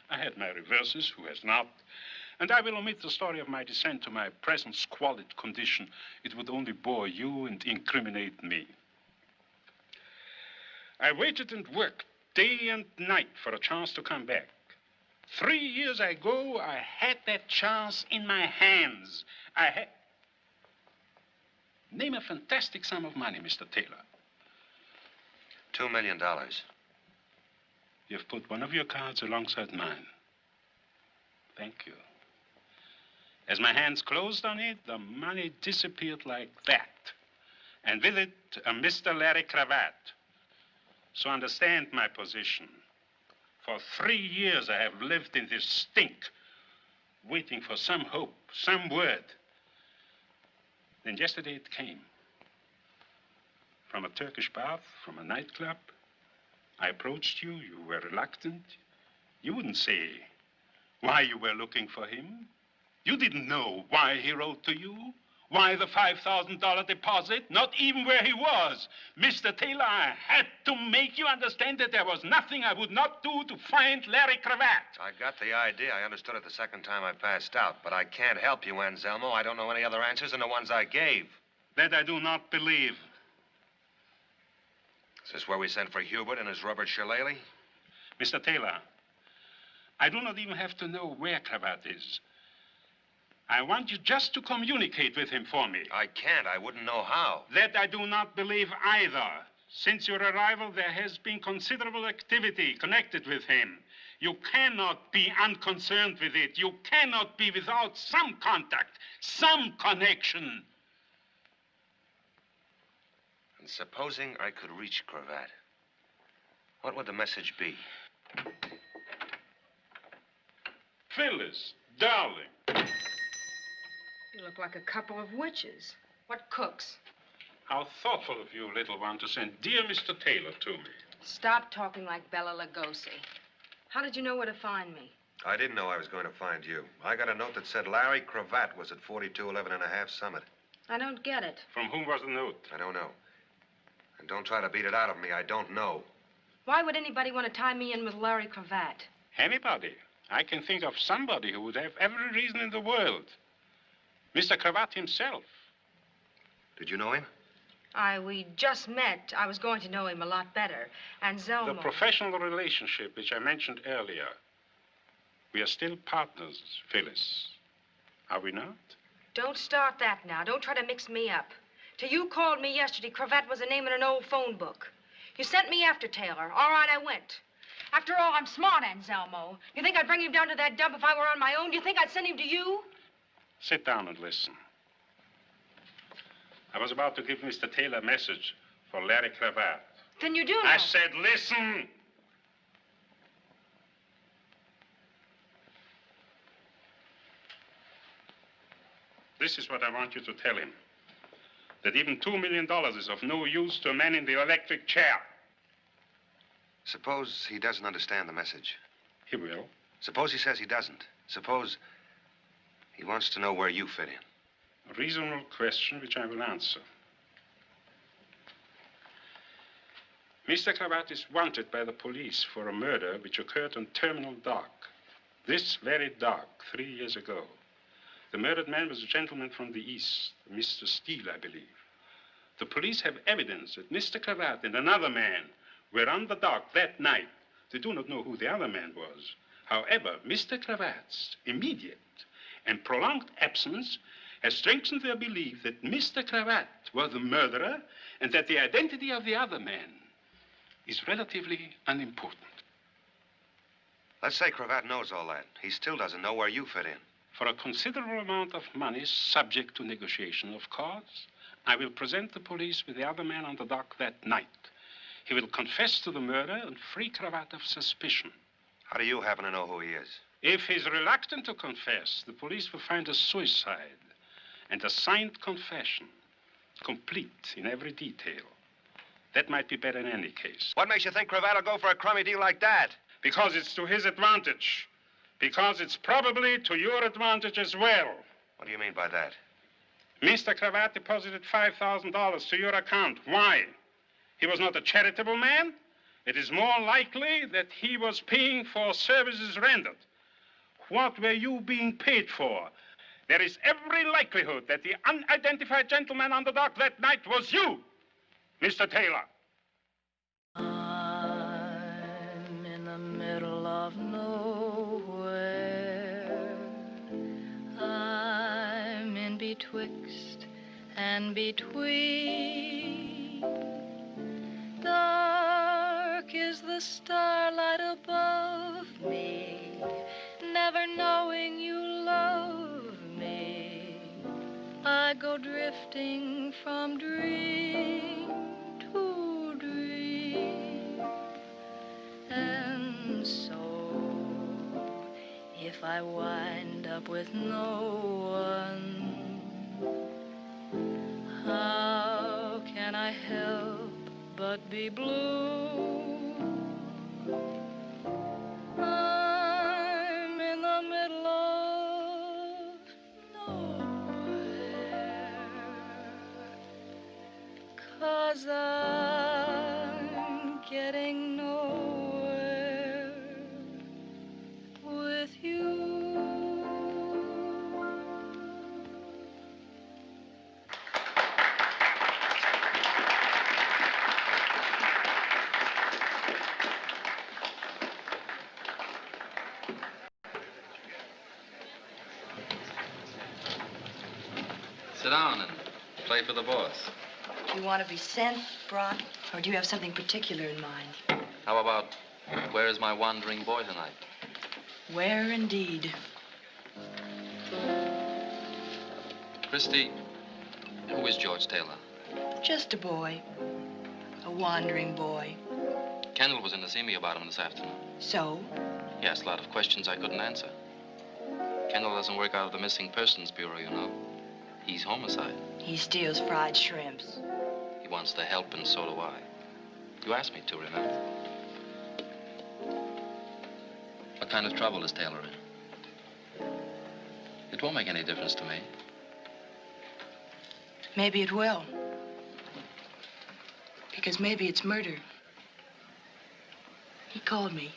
I had my reverses, who has not? And I will omit the story of my descent to my present squalid condition. It would only bore you and incriminate me. I waited and worked day and night for a chance to come back. 3 years ago, I had that chance in my hands. Name a fantastic sum of money, Mr. Taylor. $2 million. You've put one of your cards alongside mine. Thank you. As my hands closed on it, the money disappeared like that. And with it, a Mr. Larry Cravat. So understand my position. For 3 years, I have lived in this stink, waiting for some hope, some word. Then yesterday it came. From a Turkish bath, from a nightclub. I approached you. You were reluctant. You wouldn't say why you were looking for him. You didn't know why he wrote to you, Why the $5,000 deposit? Not even where he was. Mr. Taylor, I had to make you understand that there was nothing I would not do to find Larry Cravat. I got the idea. I understood it the second time I passed out. But I can't help you, Anselmo. I don't know any other answers than the ones I gave. That I do not believe. Is this where we sent for Hubert and his rubber shillelagh? Mr. Taylor, I do not even have to know where Cravat is. I want you just to communicate with him for me. I can't. I wouldn't know how. That I do not believe either. Since your arrival, there has been considerable activity connected with him. You cannot be unconcerned with it. You cannot be without some contact, some connection. And supposing I could reach Cravat, what would the message be? Phyllis, darling. You look like a couple of witches. What cooks? How thoughtful of you, little one, to send dear Mr. Taylor to me. Stop talking like Bela Lugosi. How did you know where to find me? I didn't know I was going to find you. I got a note that said Larry Cravat was at 4211 and a half Summit. I don't get it. From whom was the note? I don't know. And don't try to beat it out of me. I don't know. Why would anybody want to tie me in with Larry Cravat? Anybody. I can think of somebody who would have every reason in the world. Mr. Cravat himself. Did you know him? We just met. I was going to know him a lot better. And Zelmo... The professional relationship which I mentioned earlier. We are still partners, Phyllis. Are we not? Don't start that now. Don't try to mix me up. Till you called me yesterday, Cravat was a name in an old phone book. You sent me after Taylor. All right, I went. After all, I'm smart, Anselmo. You think I'd bring him down to that dump if I were on my own? Do you think I'd send him to you? Sit down and listen. I was about to give Mr. Taylor a message for Larry Cravat. Then you do know. I said, listen. This is what I want you to tell him. That even $2 million is of no use to a man in the electric chair. Suppose he doesn't understand the message. He will. Suppose he says he doesn't. Suppose he wants to know where you fit in. A reasonable question which I will answer. Mr. Cravat is wanted by the police for a murder which occurred on Terminal Dock. This very dock, 3 years ago. The murdered man was a gentleman from the East, Mr. Steele, I believe. The police have evidence that Mr. Cravat and another man were on the dock that night. They do not know who the other man was. However, Mr. Cravat's immediate and prolonged absence has strengthened their belief that Mr. Cravat was the murderer and that the identity of the other man is relatively unimportant. Let's say Cravat knows all that. He still doesn't know where you fit in. For a considerable amount of money, subject to negotiation, of course, I will present the police with the other man on the dock that night. He will confess to the murder and free Cravat of suspicion. How do you happen to know who he is? If he's reluctant to confess, the police will find a suicide and a signed confession, complete in every detail. That might be better in any case. What makes you think Cravat will go for a crummy deal like that? Because it's to his advantage. Because it's probably to your advantage as well. What do you mean by that? Mr. Cravat deposited $5,000 to your account. Why? He was not a charitable man. It is more likely that he was paying for services rendered. What were you being paid for? There is every likelihood that the unidentified gentleman on the dock that night was you, Mr. Taylor. I'm in the middle of nowhere. I'm in betwixt and between. Dark is the starlight above me, never knowing you love me. I go drifting from dream to dream. And so, if I wind up with no one, how can I help but be blue? I'm in the middle of nowhere. 'cause I'm getting nowhere with you. Sit down and play for the boss. Do you want to be sent, brought, or do you have something particular in mind? How about, where is my wandering boy tonight? Where indeed? Christy, who is George Taylor? Just a boy. A wandering boy. Kendall was in to see me about him this afternoon. So? He asked a lot of questions I couldn't answer. Kendall doesn't work out of the Missing Persons Bureau, you know. He's homicide. He steals fried shrimps. He wants to help, and so do I. You asked me to, remember? What kind of trouble is Taylor in? It won't make any difference to me. Maybe it will. Because maybe it's murder. He called me.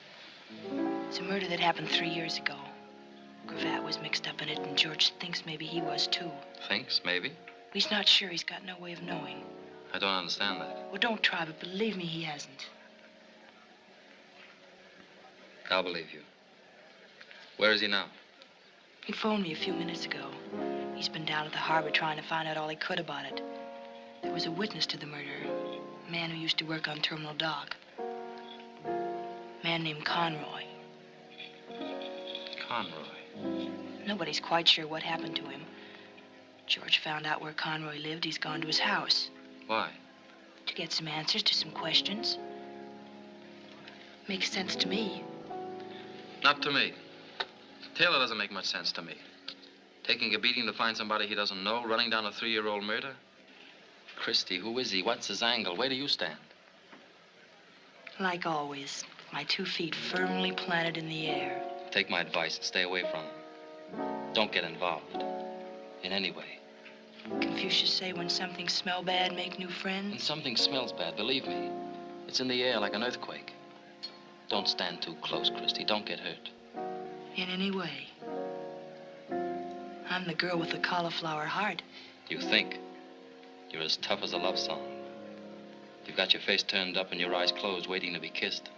It's a murder that happened 3 years ago. Cravat was mixed up in it, and George thinks maybe he was, too. Thinks, maybe? He's not sure. He's got no way of knowing. I don't understand that. Well, don't try, but believe me, he hasn't. I'll believe you. Where is he now? He phoned me a few minutes ago. He's been down at the harbor trying to find out all he could about it. There was a witness to the murder. A man who used to work on Terminal Dock. A man named Conroy. Conroy. Nobody's quite sure what happened to him. George found out where Conroy lived. He's gone to his house. Why? To get some answers to some questions. Makes sense to me. Not to me. Taylor doesn't make much sense to me. Taking a beating to find somebody he doesn't know, running down a 3-year-old murder. Christy, who is he? What's his angle? Where do you stand? Like always, my 2 feet firmly planted in the air. Take my advice and stay away from him. Don't get involved. In any way. Confucius say when something smell bad, make new friends? When something smells bad, believe me, it's in the air like an earthquake. Don't stand too close, Christy. Don't get hurt. In any way. I'm the girl with the cauliflower heart. You think. You're as tough as a love song. You've got your face turned up and your eyes closed, waiting to be kissed.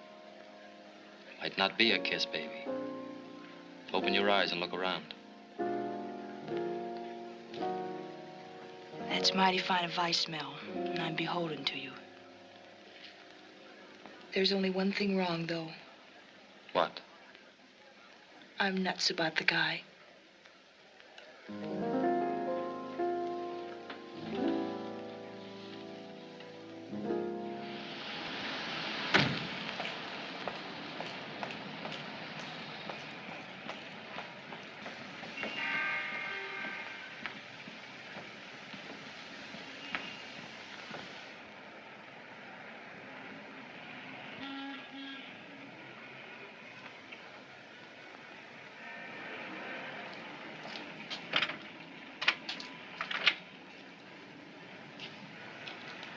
Might not be a kiss, baby. Open your eyes and look around. That's mighty fine advice, Mel, and I'm beholden to you. There's only one thing wrong, though. What? I'm nuts about the guy.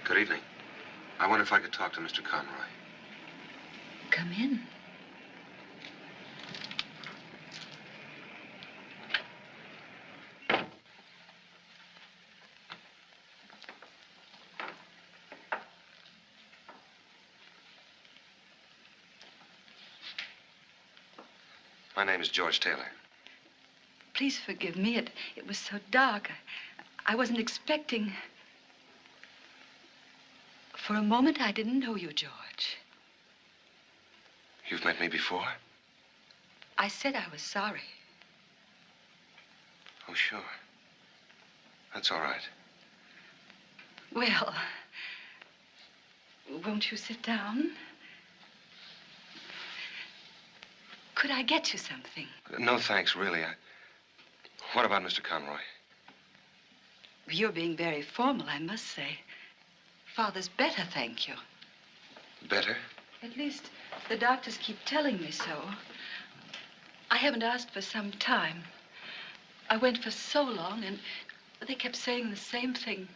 Good evening. I wonder if I could talk to Mr. Conroy. Come in. My name is George Taylor. Please forgive me. It was so dark. I wasn't expecting. For a moment, I didn't know you, George. You've met me before? I said I was sorry. Oh, sure. That's all right. Well, won't you sit down? Could I get you something? No, thanks, really. What about Mr. Conroy? You're being very formal, I must say. Father's better, thank you. Better? At least the doctors keep telling me so. I haven't asked for some time. I went for so long, and they kept saying the same thing.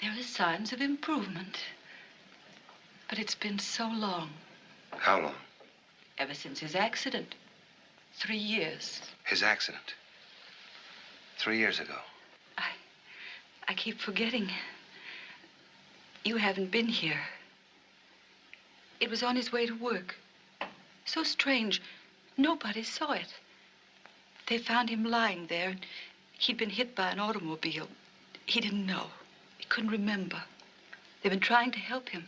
There are signs of improvement. But it's been so long. How long? Ever since his accident. 3 years. His accident? 3 years ago. I keep forgetting. You haven't been here. It was on his way to work. So strange. Nobody saw it. They found him lying there. And he'd been hit by an automobile. He didn't know. He couldn't remember. They've been trying to help him.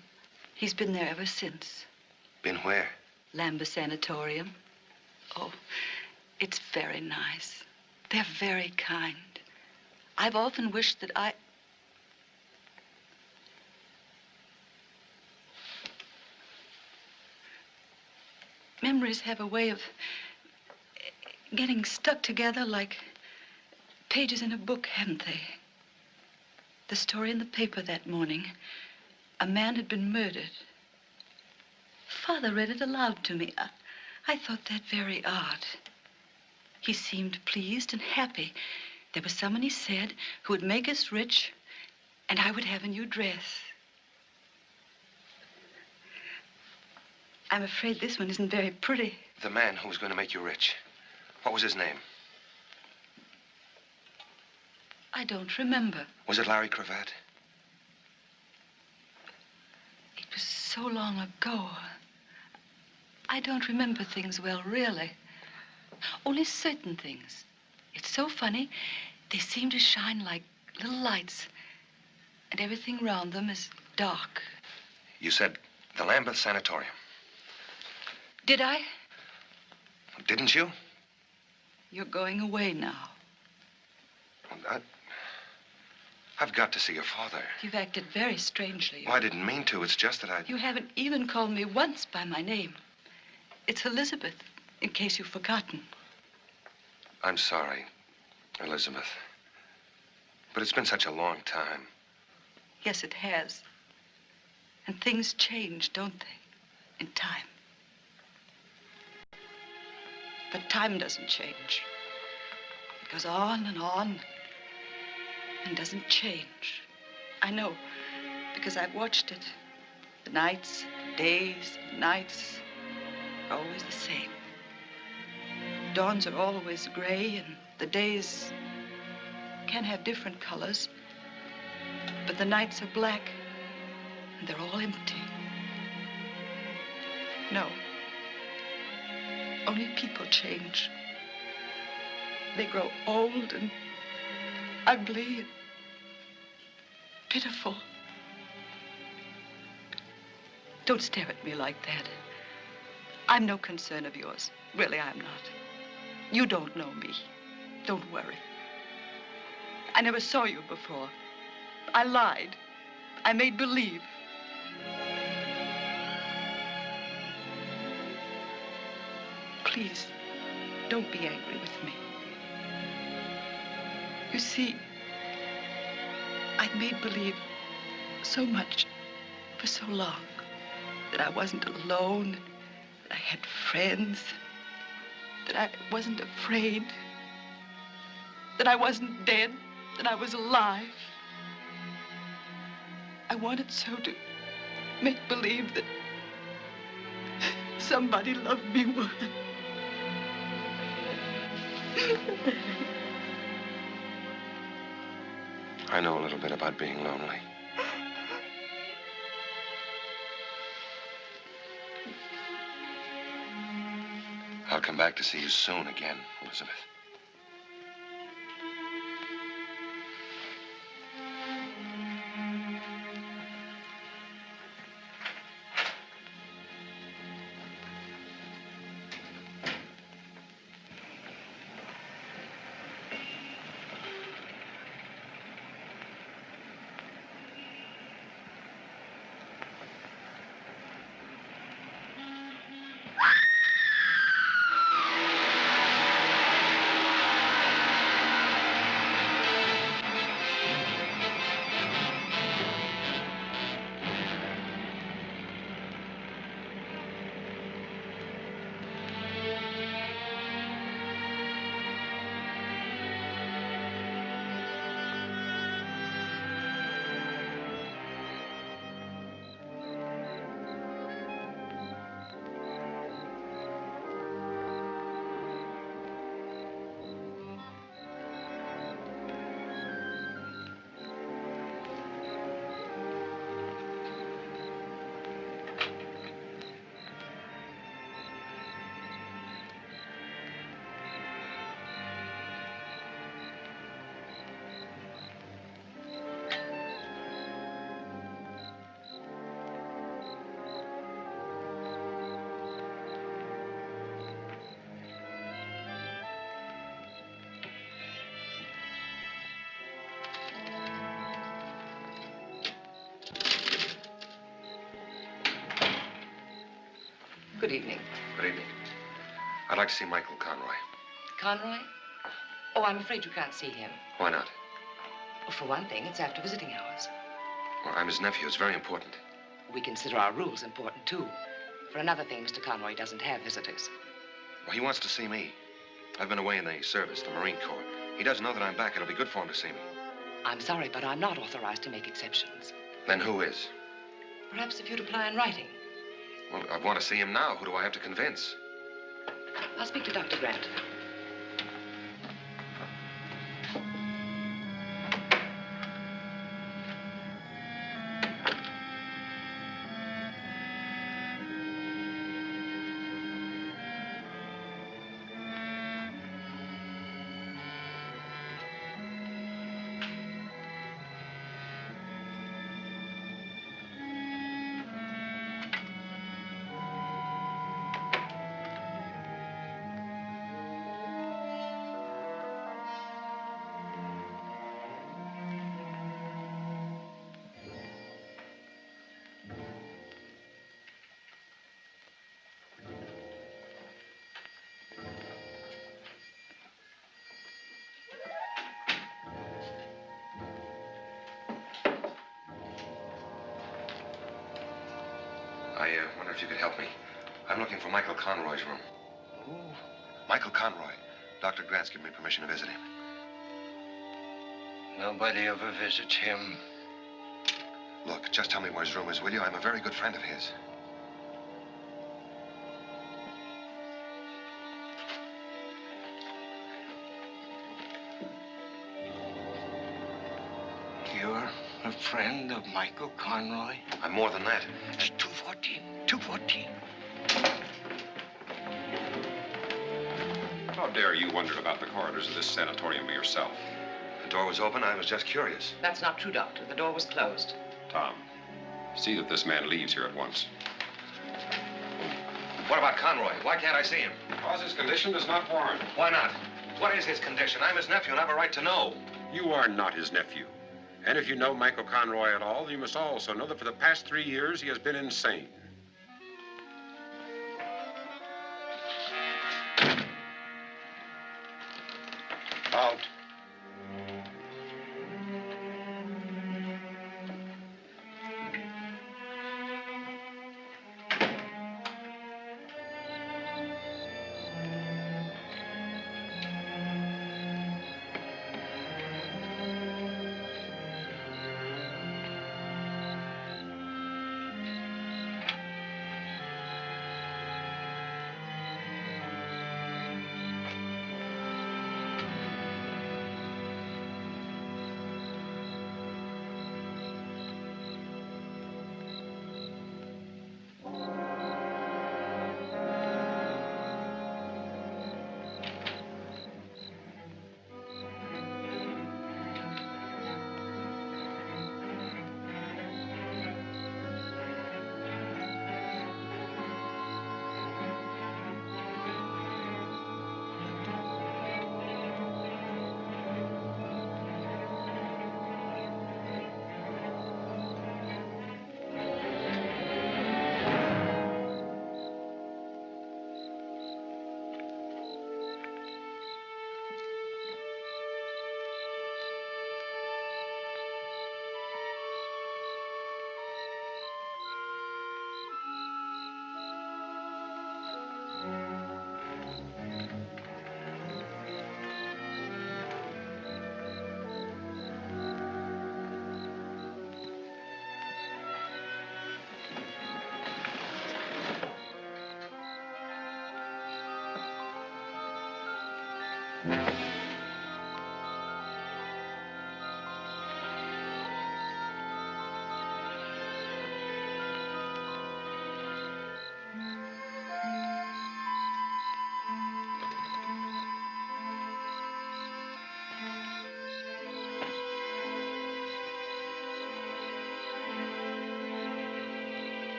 He's been there ever since. Been where? Lambeth Sanatorium. Oh, it's very nice. They're very kind. I've often wished that Memories have a way of getting stuck together like pages in a book, haven't they? The story in the paper that morning. A man had been murdered. Father read it aloud to me. I thought that very odd. He seemed pleased and happy. There was someone, he said, who would make us rich, and I would have a new dress. I'm afraid this one isn't very pretty. The man who was going to make you rich. What was his name? I don't remember. Was it Larry Cravat? It was so long ago. I don't remember things well, really. Only certain things. It's so funny. They seem to shine like little lights. And everything around them is dark. You said the Lambeth Sanatorium. Did I? Didn't you? You're going away now. I've got to see your father. You've acted very strangely. Well, I didn't mean to. It's just that I... You haven't even called me once by my name. It's Elizabeth, in case you've forgotten. I'm sorry, Elizabeth. But it's been such a long time. Yes, it has. And things change, don't they? In time. But time doesn't change. It goes on and doesn't change. I know, because I've watched it. The nights, the days, the nights are always the same. Dawns are always gray, and the days can have different colors. But the nights are black, and they're all empty. No. Only people change. They grow old and ugly and pitiful. Don't stare at me like that. I'm no concern of yours. Really, I'm not. You don't know me. Don't worry. I never saw you before. I lied. I made believe. Please, don't be angry with me. You see, I'd made believe so much for so long that I wasn't alone, that I had friends, that I wasn't afraid, that I wasn't dead, that I was alive. I wanted so to make believe that somebody loved me more. I know a little bit about being lonely. I'll come back to see you soon again, Elizabeth. Good evening. Good evening. I'd like to see Michael Conroy. Conroy? Oh, I'm afraid you can't see him. Why not? Well, for one thing, it's after visiting hours. Well, I'm his nephew. It's very important. We consider our rules important, too. For another thing, Mr. Conroy doesn't have visitors. Well, he wants to see me. I've been away in the service, the Marine Corps. He doesn't know that I'm back. It'll be good for him to see me. I'm sorry, but I'm not authorized to make exceptions. Then who is? Perhaps if you'd apply in writing. Well, I want to see him now. Who do I have to convince? I'll speak to Dr. Grant. I wonder if you could help me. I'm looking for Michael Conroy's room. Who? Michael Conroy. Dr. Grant's given me permission to visit him. Nobody ever visits him. Look, just tell me where his room is, will you? I'm a very good friend of his. You're a friend of Michael Conroy? I'm more than that. It's 214. 214. How dare you wonder about the corridors of this sanatorium by yourself? The door was open. I was just curious. That's not true, Doctor. The door was closed. Tom, see that this man leaves here at once. What about Conroy? Why can't I see him? Because his condition does not warrant. Why not? What is his condition? I'm his nephew and I have a right to know. You are not his nephew. And if you know Michael Conroy at all, you must also know that for the past 3 years, he has been insane. Out.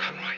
Conroy.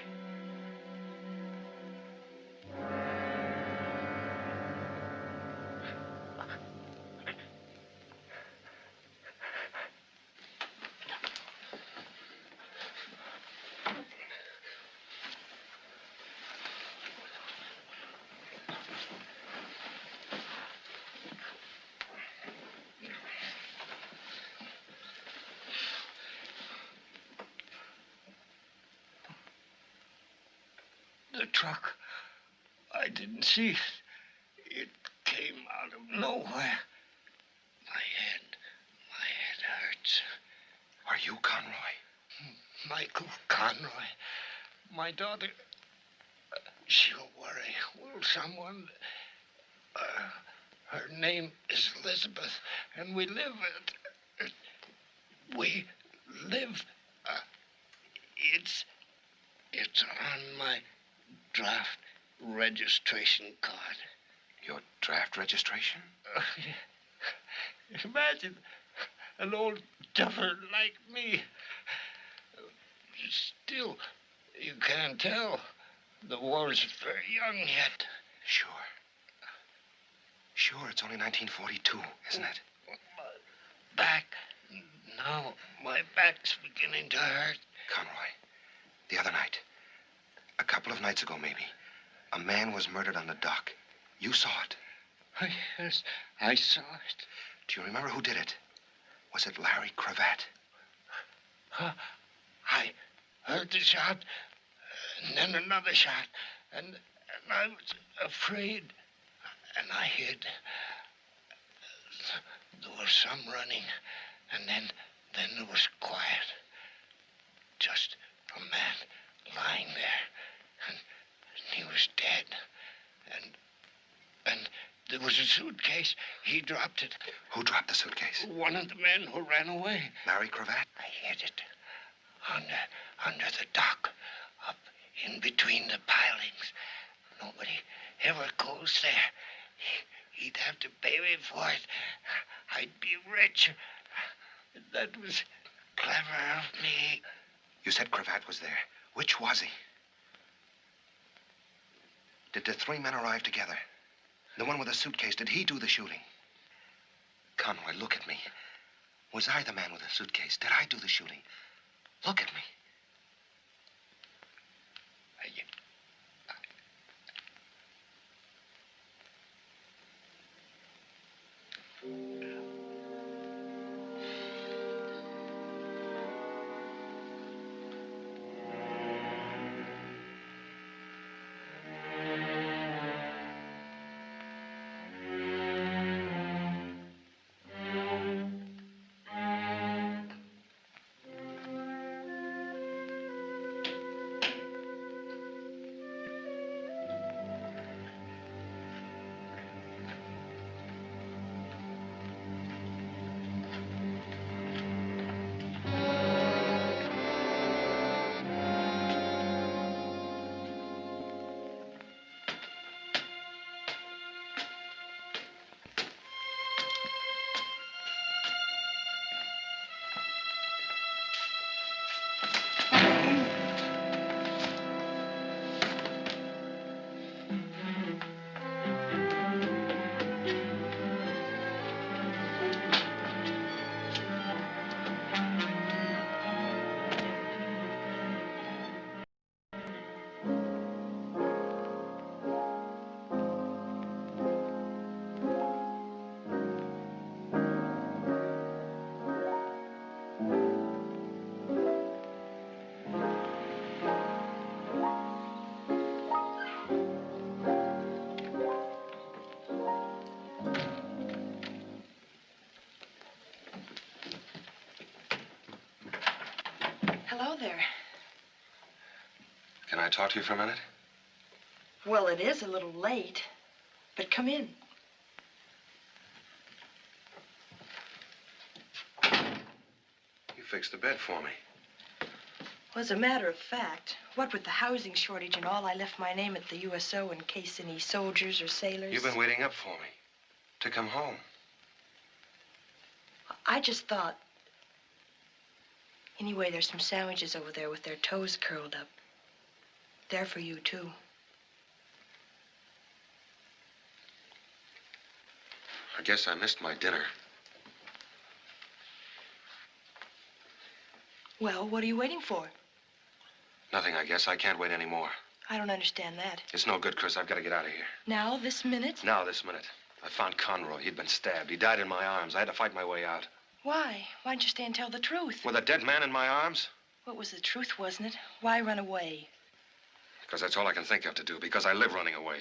The truck. I didn't see it. It came out of nowhere. My head hurts. Are you Conroy? Michael Conroy. My daughter, she'll worry. Will someone? Her name is Elizabeth, and we live it's on my draft registration card. Your draft registration? Imagine an old duffer like me. Still, you can't tell. The war's very young yet. Sure. Sure, it's only 1942, isn't it? Back. Now, my back's beginning to hurt. Conroy, the other night, a couple of nights ago maybe, a man was murdered on the dock. You saw it. Yes, I saw it. Do you remember who did it? Was it Larry Cravat? I heard the shot, and then another shot, and I was afraid, and I hid. There was some running, and then there was quiet. Just a man lying there, and he was dead. And there was a suitcase. He dropped it. Who dropped the suitcase? One of the men who ran away. Larry Cravat? I hid it under the dock, up in between the pilings. Nobody ever goes there. He'd have to pay me for it. I'd be rich. That was clever of me. You said Cravat was there. Which was he? Did the three men arrive together? The one with the suitcase, did he do the shooting? Conroy, look at me. Was I the man with the suitcase? Did I do the shooting? Look at me. Hello there. Can I talk to you for a minute? Well, it is a little late, but come in. You fixed the bed for me. Well, as a matter of fact, what with the housing shortage and all, I left my name at the USO in case any soldiers or sailors... You've been waiting up for me. To come home. I just thought... Anyway, there's some sandwiches over there with their toes curled up. They're for you, too. I guess I missed my dinner. Well, what are you waiting for? Nothing, I guess. I can't wait anymore. I don't understand that. It's no good, Chris. I've got to get out of here. Now, this minute? Now, this minute. I found Conroy. He'd been stabbed. He died in my arms. I had to fight my way out. Why? Why didn't you stay and tell the truth? With a dead man in my arms? What was the truth, wasn't it? Why run away? Because that's all I can think of to do. Because I live running away.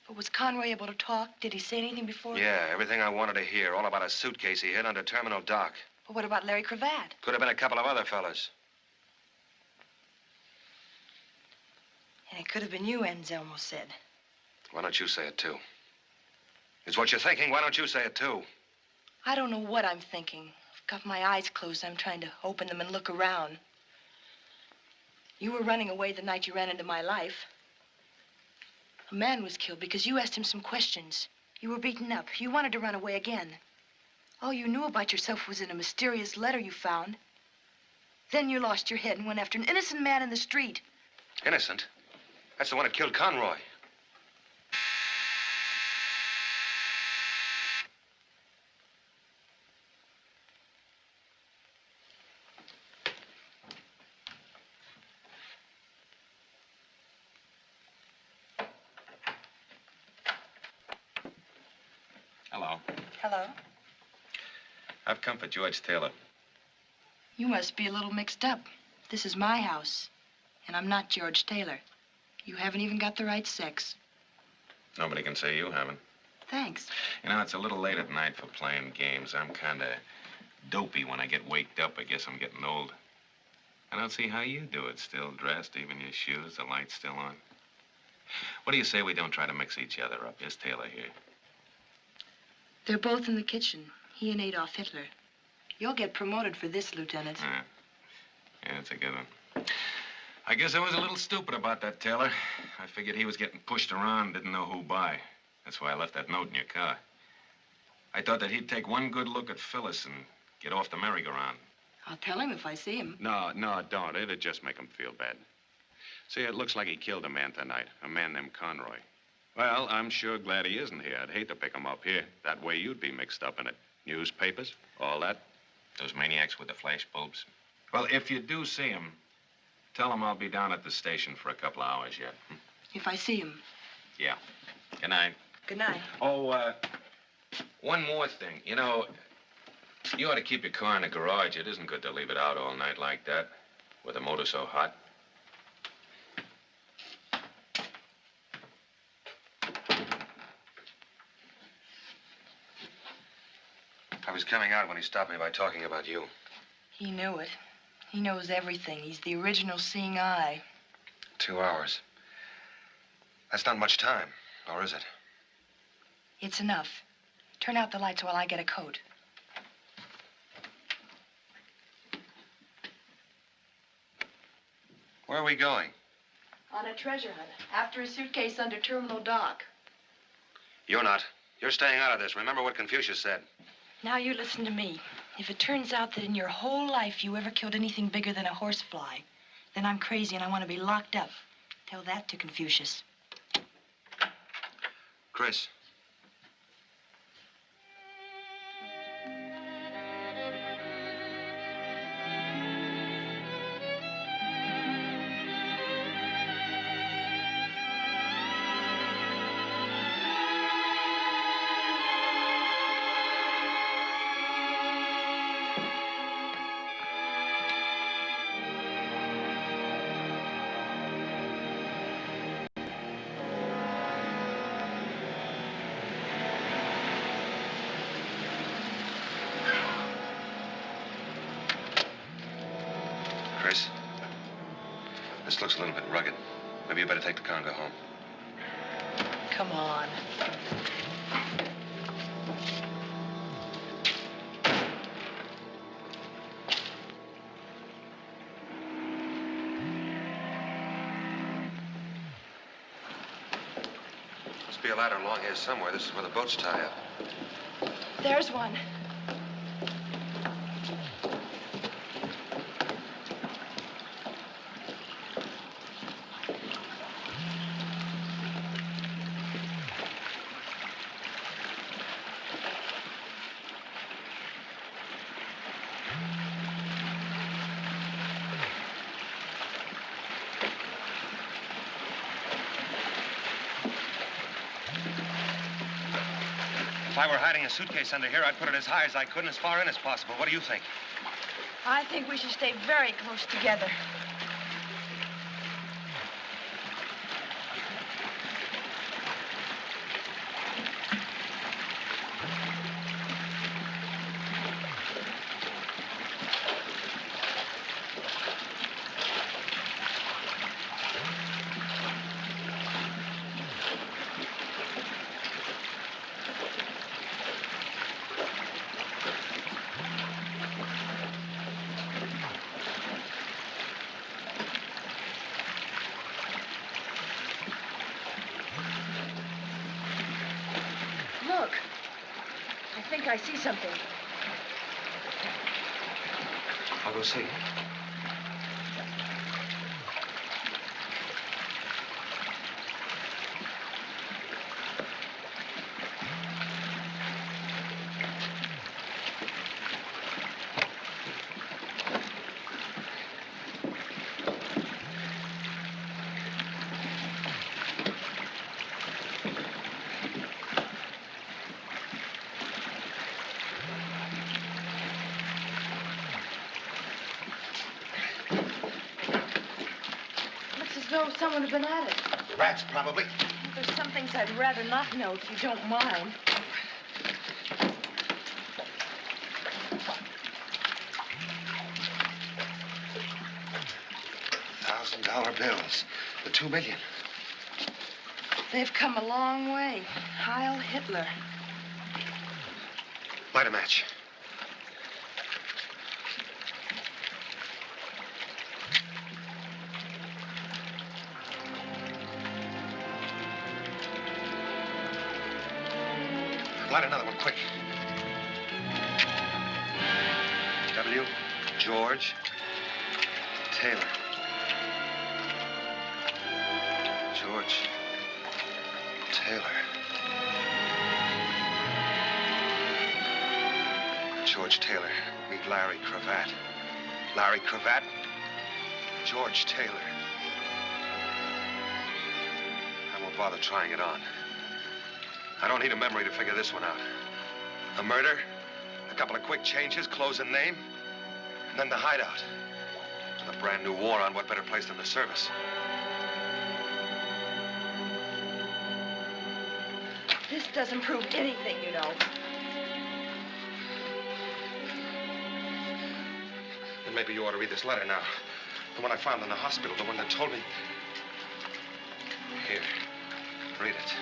But was Conroy able to talk? Did he say anything before? Yeah, everything I wanted to hear. All about a suitcase he hid under Terminal Dock. Well, what about Larry Cravat? Could have been a couple of other fellas. And it could have been you, Anselmo said. Why don't you say it, too? It's what you're thinking. Why don't you say it, too? I don't know what I'm thinking. I've got my eyes closed. I'm trying to open them and look around. You were running away the night you ran into my life. A man was killed because you asked him some questions. You were beaten up. You wanted to run away again. All you knew about yourself was in a mysterious letter you found. Then you lost your head and went after an innocent man in the street. Innocent? That's the one that killed Conroy. Hello. Hello? I've come for George Taylor. You must be a little mixed up. This is my house, and I'm not George Taylor. You haven't even got the right sex. Nobody can say you haven't. Thanks. You know, it's a little late at night for playing games. I'm kind of dopey when I get waked up. I guess I'm getting old. I don't see how you do it. Still dressed, even your shoes, the light's still on. What do you say we don't try to mix each other up? Here's Taylor here. They're both in the kitchen, he and Adolf Hitler. You'll get promoted for this, Lieutenant. Yeah, it's a good one. I guess I was a little stupid about that, Taylor. I figured he was getting pushed around, didn't know who by. That's why I left that note in your car. I thought that he'd take one good look at Phyllis and get off the merry-go-round. I'll tell him if I see him. No, don't. It'd just make him feel bad. See, it looks like he killed a man tonight, a man named Conroy. Well, I'm sure glad he isn't here. I'd hate to pick him up here. That way you'd be mixed up in it. Newspapers, all that. Those maniacs with the flash bulbs. Well, if you do see him, tell him I'll be down at the station for a couple of hours yet. If I see him. Yeah. Good night. Good night. Oh, one more thing. You know, you ought to keep your car in the garage. It isn't good to leave it out all night like that, with the motor so hot. I was coming out when he stopped me by talking about you. He knew it. He knows everything. He's the original seeing eye. 2 hours. That's not much time, or is it? It's enough. Turn out the lights while I get a coat. Where are we going? On a treasure hunt. After a suitcase under Terminal Dock. You're not. You're staying out of this. Remember what Confucius said. Now you listen to me. If it turns out that in your whole life you ever killed anything bigger than a horsefly, then I'm crazy and I want to be locked up. Tell that to Confucius. Chris. Chris, this looks a little bit rugged. Maybe you better take the car and go home. Come on. Must be a ladder along here somewhere. This is where the boats tie up. There's one. If I were hiding a suitcase under here, I'd put it as high as I could and as far in as possible. What do you think? I think we should stay very close together. Look. I think I see something. I'll go see. As though someone had been at it. Rats, probably. There's some things I'd rather not know, if you don't mind. $1,000 bills. The 2 million. They've come a long way. Heil Hitler. Light a match. Light another one, quick. W. George Taylor. George Taylor. George Taylor. Meet Larry Cravat. Larry Cravat. George Taylor. I won't bother trying it on. I don't need a memory to figure this one out. A murder, a couple of quick changes, clothes and name, and then the hideout. With a brand new war on, what better place than the service? This doesn't prove anything, you know. Then maybe you ought to read this letter now. The one I found in the hospital, the one that told me... Here, read it.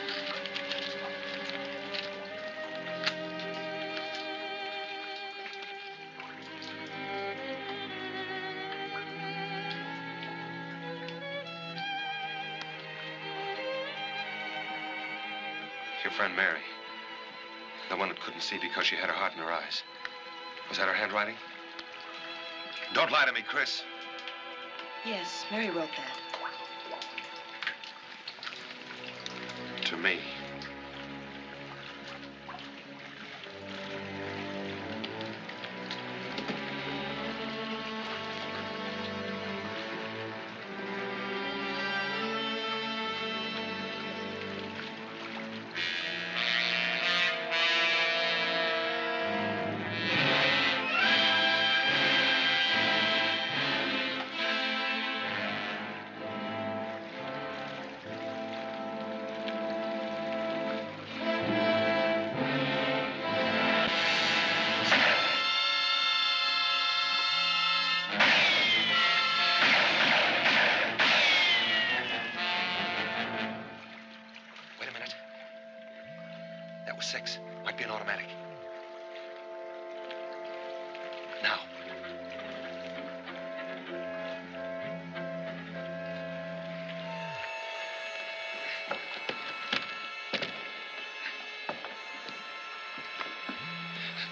Your friend Mary. The one that couldn't see because she had her heart in her eyes. Was that her handwriting? Don't lie to me, Chris. Yes, Mary wrote that. To me.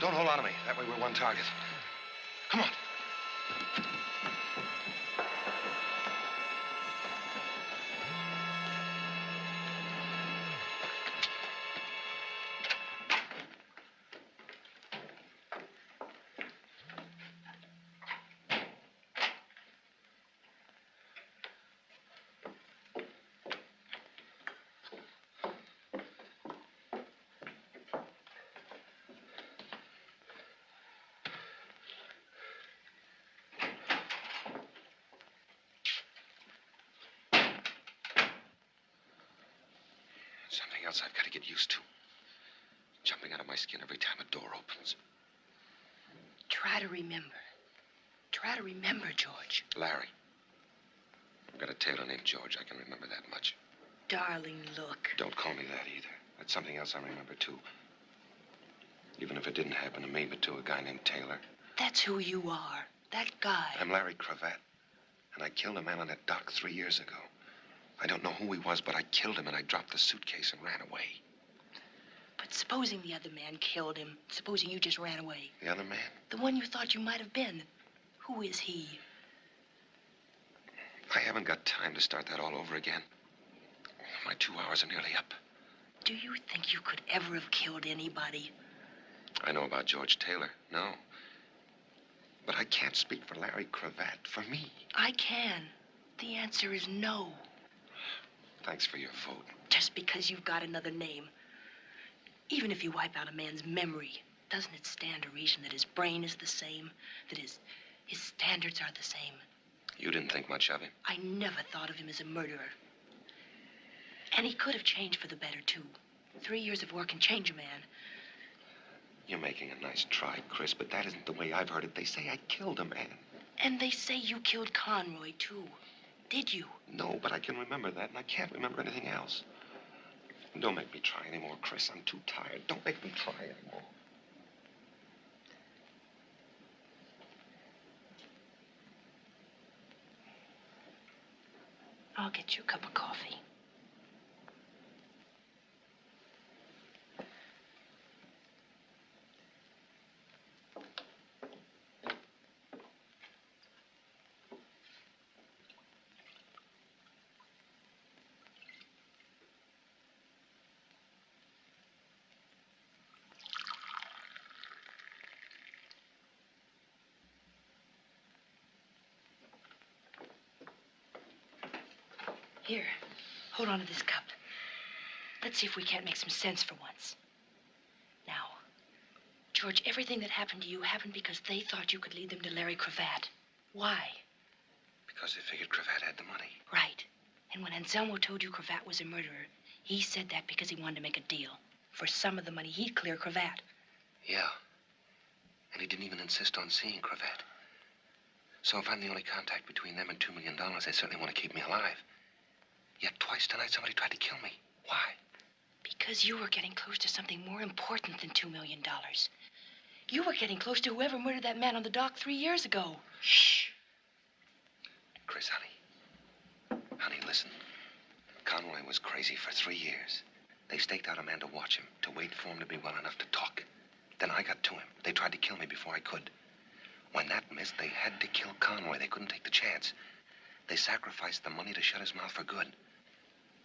Don't hold on to me. That way we're one target. Come on. Something else I've got to get used to. Jumping out of my skin every time a door opens. Try to remember. Try to remember, George. Larry. I've got a tailor named George. I can remember that much. Darling, look. Don't call me that either. That's something else I remember, too. Even if it didn't happen to me, but to a guy named Taylor. That's who you are. That guy. I'm Larry Cravat. And I killed a man on that dock 3 years ago. I don't know who he was, but I killed him and I dropped the suitcase and ran away. But supposing the other man killed him, supposing you just ran away. The other man? The one you thought you might have been. Who is he? I haven't got time to start that all over again. My 2 hours are nearly up. Do you think you could ever have killed anybody? I know about George Taylor. No. But I can't speak for Larry Cravat. For me. I can. The answer is no. Thanks for your vote. Just because you've got another name. Even if you wipe out a man's memory, doesn't it stand to reason that his brain is the same? That his standards are the same? You didn't think much of him? I never thought of him as a murderer. And he could have changed for the better, too. 3 years of work can change a man. You're making a nice try, Chris, but that isn't the way I've heard it. They say I killed a man. And they say you killed Conroy, too. Did you? No, but I can remember that, and I can't remember anything else. Don't make me try anymore, Chris. I'm too tired. Don't make me try anymore. I'll get you a cup of coffee. Here, hold on to this cup. Let's see if we can't make some sense for once. Now, George, everything that happened to you happened because they thought you could lead them to Larry Cravat. Why? Because they figured Cravat had the money. Right. And when Anselmo told you Cravat was a murderer, he said that because he wanted to make a deal. For some of the money, he'd clear Cravat. Yeah. And he didn't even insist on seeing Cravat. So if I'm the only contact between them and $2 million, they certainly want to keep me alive. Yet twice tonight somebody tried to kill me. Why? Because you were getting close to something more important than $2 million. You were getting close to whoever murdered that man on the dock 3 years ago. Shh. Chris, honey. Honey, listen. Conroy was crazy for 3 years. They staked out a man to watch him, to wait for him to be well enough to talk. Then I got to him. They tried to kill me before I could. When that missed, they had to kill Conroy. They couldn't take the chance. They sacrificed the money to shut his mouth for good.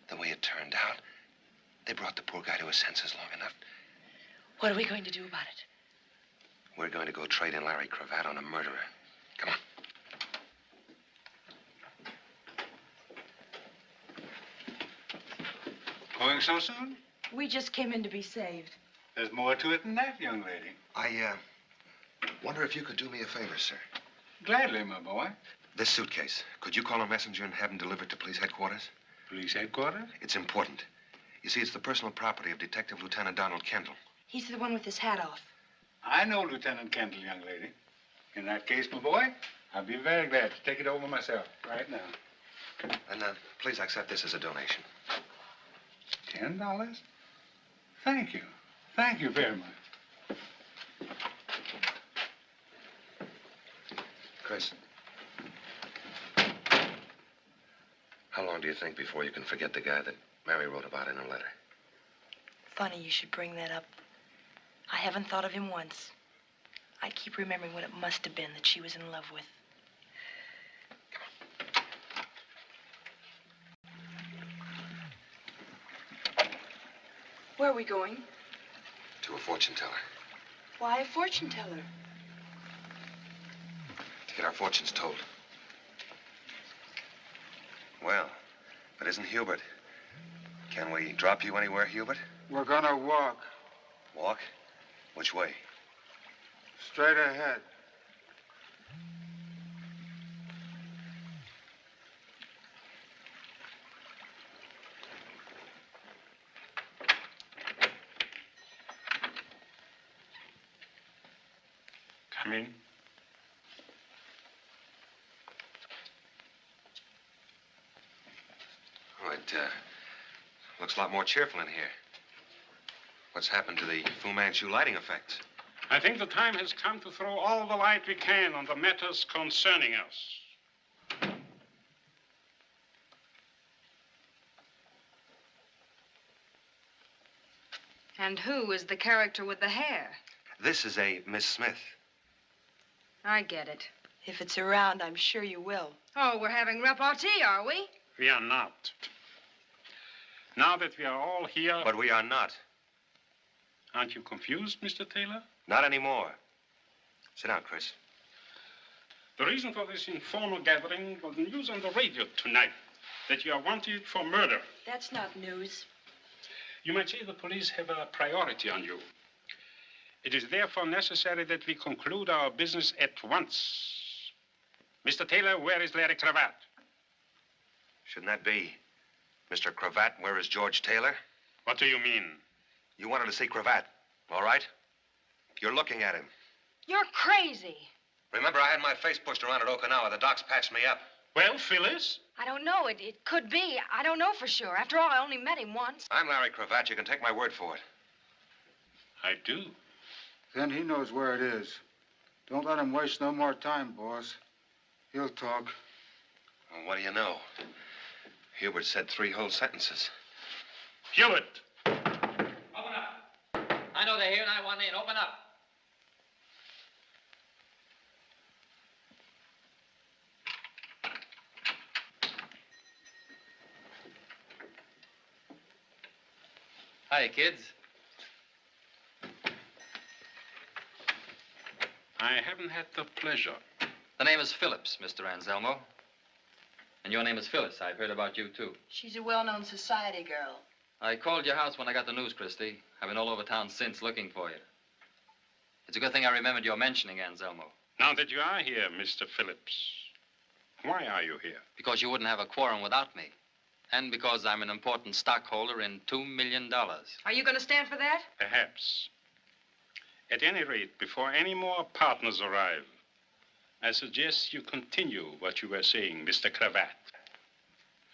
The way it turned out, they brought the poor guy to his senses long enough. What are we going to do about it? We're going to go trade in Larry Cravat on a murderer. Come on. Going so soon? We just came in to be saved. There's more to it than that, young lady. I wonder if you could do me a favor, sir. Gladly, my boy. This suitcase, could you call a messenger and have him delivered to police headquarters? Police headquarters? It's important. You see, it's the personal property of Detective Lieutenant Donald Kendall. He's the one with his hat off. I know Lieutenant Kendall, young lady. In that case, my boy, I'll be very glad to take it over myself right now. And please accept this as a donation. $10? Thank you. Thank you very much. Chris. How long do you think before you can forget the guy that Mary wrote about in her letter? Funny you should bring that up. I haven't thought of him once. I keep remembering what it must have been that she was in love with. Where are we going? To a fortune teller. Why a fortune teller? To get our fortunes told. Well, if it isn't Hubert. Can we drop you anywhere, Hubert? We're gonna walk. Walk? Which way? Straight ahead. Come in. Oh, it looks a lot more cheerful in here. What's happened to the Fu Manchu lighting effects? I think the time has come to throw all the light we can on the matters concerning us. And who is the character with the hair? This is a Miss Smith. I get it. If it's around, I'm sure you will. Oh, we're having repartee, are we? We are not. Now that we are all here... But we are not. Aren't you confused, Mr. Taylor? Not anymore. Sit down, Chris. The reason for this informal gathering was the news on the radio tonight that you are wanted for murder. That's not news. You might say the police have a priority on you. It is therefore necessary that we conclude our business at once. Mr. Taylor, where is Larry Cravat? Shouldn't that be Mr. Cravat? Where is George Taylor? What do you mean? You wanted to see Cravat, all right? You're looking at him. You're crazy. Remember, I had my face pushed around at Okinawa. The docs patched me up. Well, Phyllis? I don't know. It could be. I don't know for sure. After all, I only met him once. I'm Larry Cravat. You can take my word for it. I do. Then he knows where it is. Don't let him waste no more time, boss. He'll talk. Well, what do you know? Hubert said 3 whole sentences. Hubert! Open up. I know they're here and I want in. Open up. Hi, kids. I haven't had the pleasure. The name is Phillips, Mr. Anselmo. And your name is Phyllis. I've heard about you, too. She's a well-known society girl. I called your house when I got the news, Christie. I've been all over town since looking for you. It's a good thing I remembered your mentioning, Anselmo. Now that you are here, Mr. Phillips, why are you here? Because you wouldn't have a quorum without me. And because I'm an important stockholder in $2 million. Are you going to stand for that? Perhaps. At any rate, before any more partners arrive, I suggest you continue what you were saying, Mr. Cravat.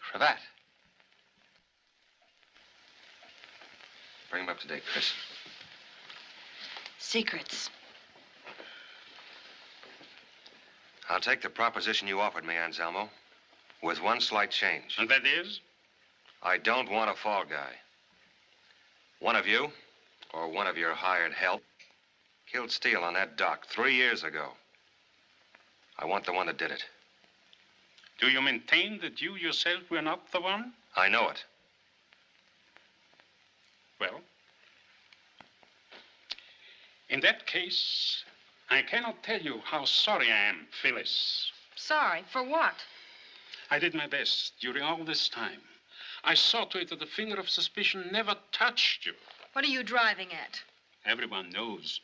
Cravat? Bring him up to date, Chris. Secrets. I'll take the proposition you offered me, Anselmo, with one slight change. And that is? I don't want a fall guy. One of you, or one of your hired help, killed Steele on that dock 3 years ago. I want the one that did it. Do you maintain that you yourself were not the one? I know it. Well, in that case, I cannot tell you how sorry I am, Phyllis. Sorry, for what? I did my best during all this time. I saw to it that the finger of suspicion never touched you. What are you driving at? Everyone knows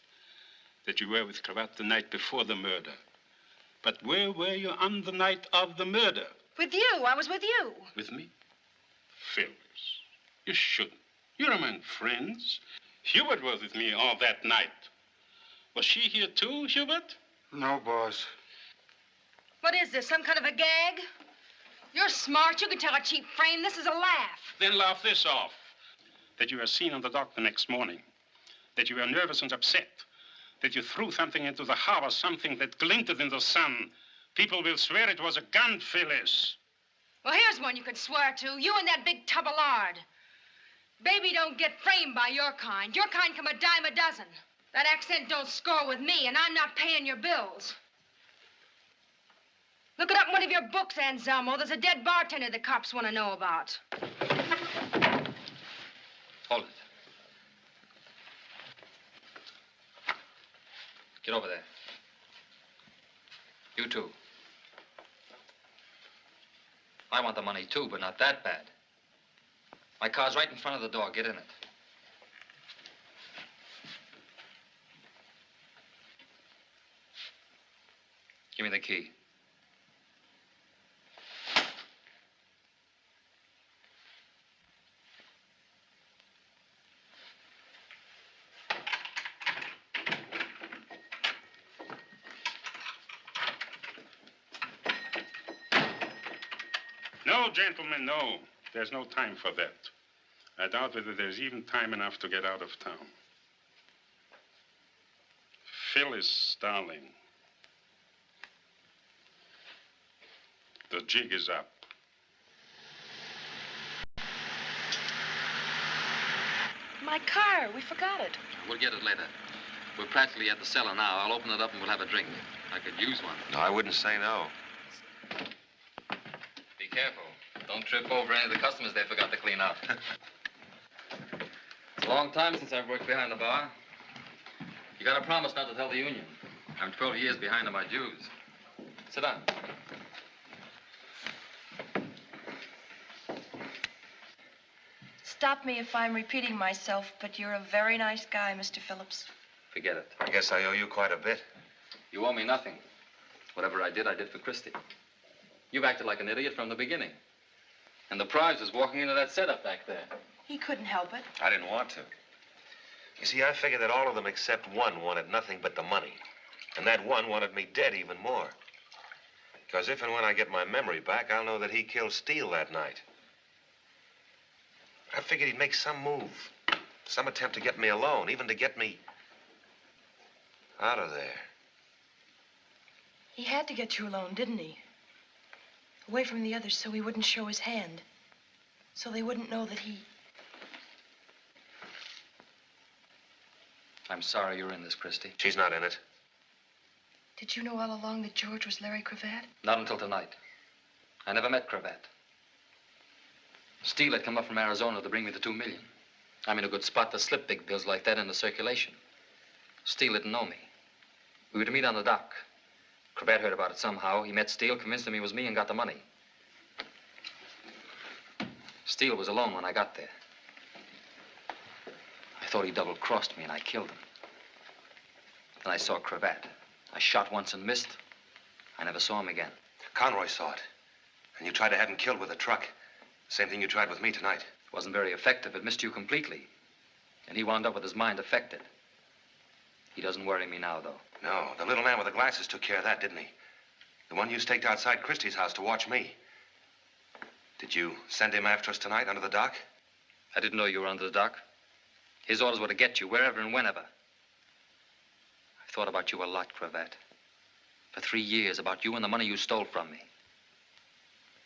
that you were with Cravat the night before the murder. But where were you on the night of the murder? With you. I was with you. With me? Phyllis, you shouldn't. You're among friends. Hubert was with me all that night. Was she here too, Hubert? No, boss. What is this, some kind of a gag? You're smart. You can tell a cheap frame. This is a laugh. Then laugh this off. That you were seen on the dock the next morning. That you were nervous and upset. That you threw something into the harbor, something that glinted in the sun. People will swear it was a gun, Phyllis. Well, here's one you could swear to. You and that big tub of lard. Baby don't get framed by your kind. Your kind come a dime a dozen. That accent don't score with me, and I'm not paying your bills. Look it up in one of your books, Anselmo. There's a dead bartender the cops want to know about. Hold it. Get over there. You too. I want the money too, but not that bad. My car's right in front of the door. Get in it. Give me the key. No, gentlemen, no. There's no time for that. I doubt whether there's even time enough to get out of town. Phyllis, darling. The jig is up. My car, we forgot it. We'll get it later. We're practically at the cellar now. I'll open it up and we'll have a drink. I could use one. No, I wouldn't say no. Be careful. Don't trip over any of the customers they forgot to clean out. It's a long time since I've worked behind the bar. You got to promise not to tell the union. I'm 12 years behind on my dues. Sit down. Stop me if I'm repeating myself, but you're a very nice guy, Mr. Phillips. Forget it. I guess I owe you quite a bit. You owe me nothing. Whatever I did for Christie. You've acted like an idiot from the beginning. And the prize was walking into that setup back there. He couldn't help it. I didn't want to. You see, I figured that all of them except one wanted nothing but the money. And that one wanted me dead even more. Because if and when I get my memory back, I'll know that he killed Steele that night. I figured he'd make some move. Some attempt to get me alone, even to get me out of there. He had to get you alone, didn't he? Away from the others so he wouldn't show his hand. So they wouldn't know that he... I'm sorry you're in this, Christie. She's not in it. Did you know all along that George was Larry Cravat? Not until tonight. I never met Cravat. Steele had come up from Arizona to bring me the $2 million. I'm in a good spot to slip big bills like that into circulation. Steele didn't know me. We were to meet on the dock. Cravat heard about it somehow. He met Steele, convinced him it was me, and got the money. Steele was alone when I got there. I thought he double-crossed me, and I killed him. Then I saw Cravat. I shot once and missed. I never saw him again. Conroy saw it. And you tried to have him killed with a truck. Same thing you tried with me tonight. It wasn't very effective. It missed you completely. And he wound up with his mind affected. He doesn't worry me now, though. No, the little man with the glasses took care of that, didn't he? The one you staked outside Christie's house to watch me. Did you send him after us tonight under the dock? I didn't know you were under the dock. His orders were to get you wherever and whenever. I've thought about you a lot, Cravat. For 3 years, about you and the money you stole from me.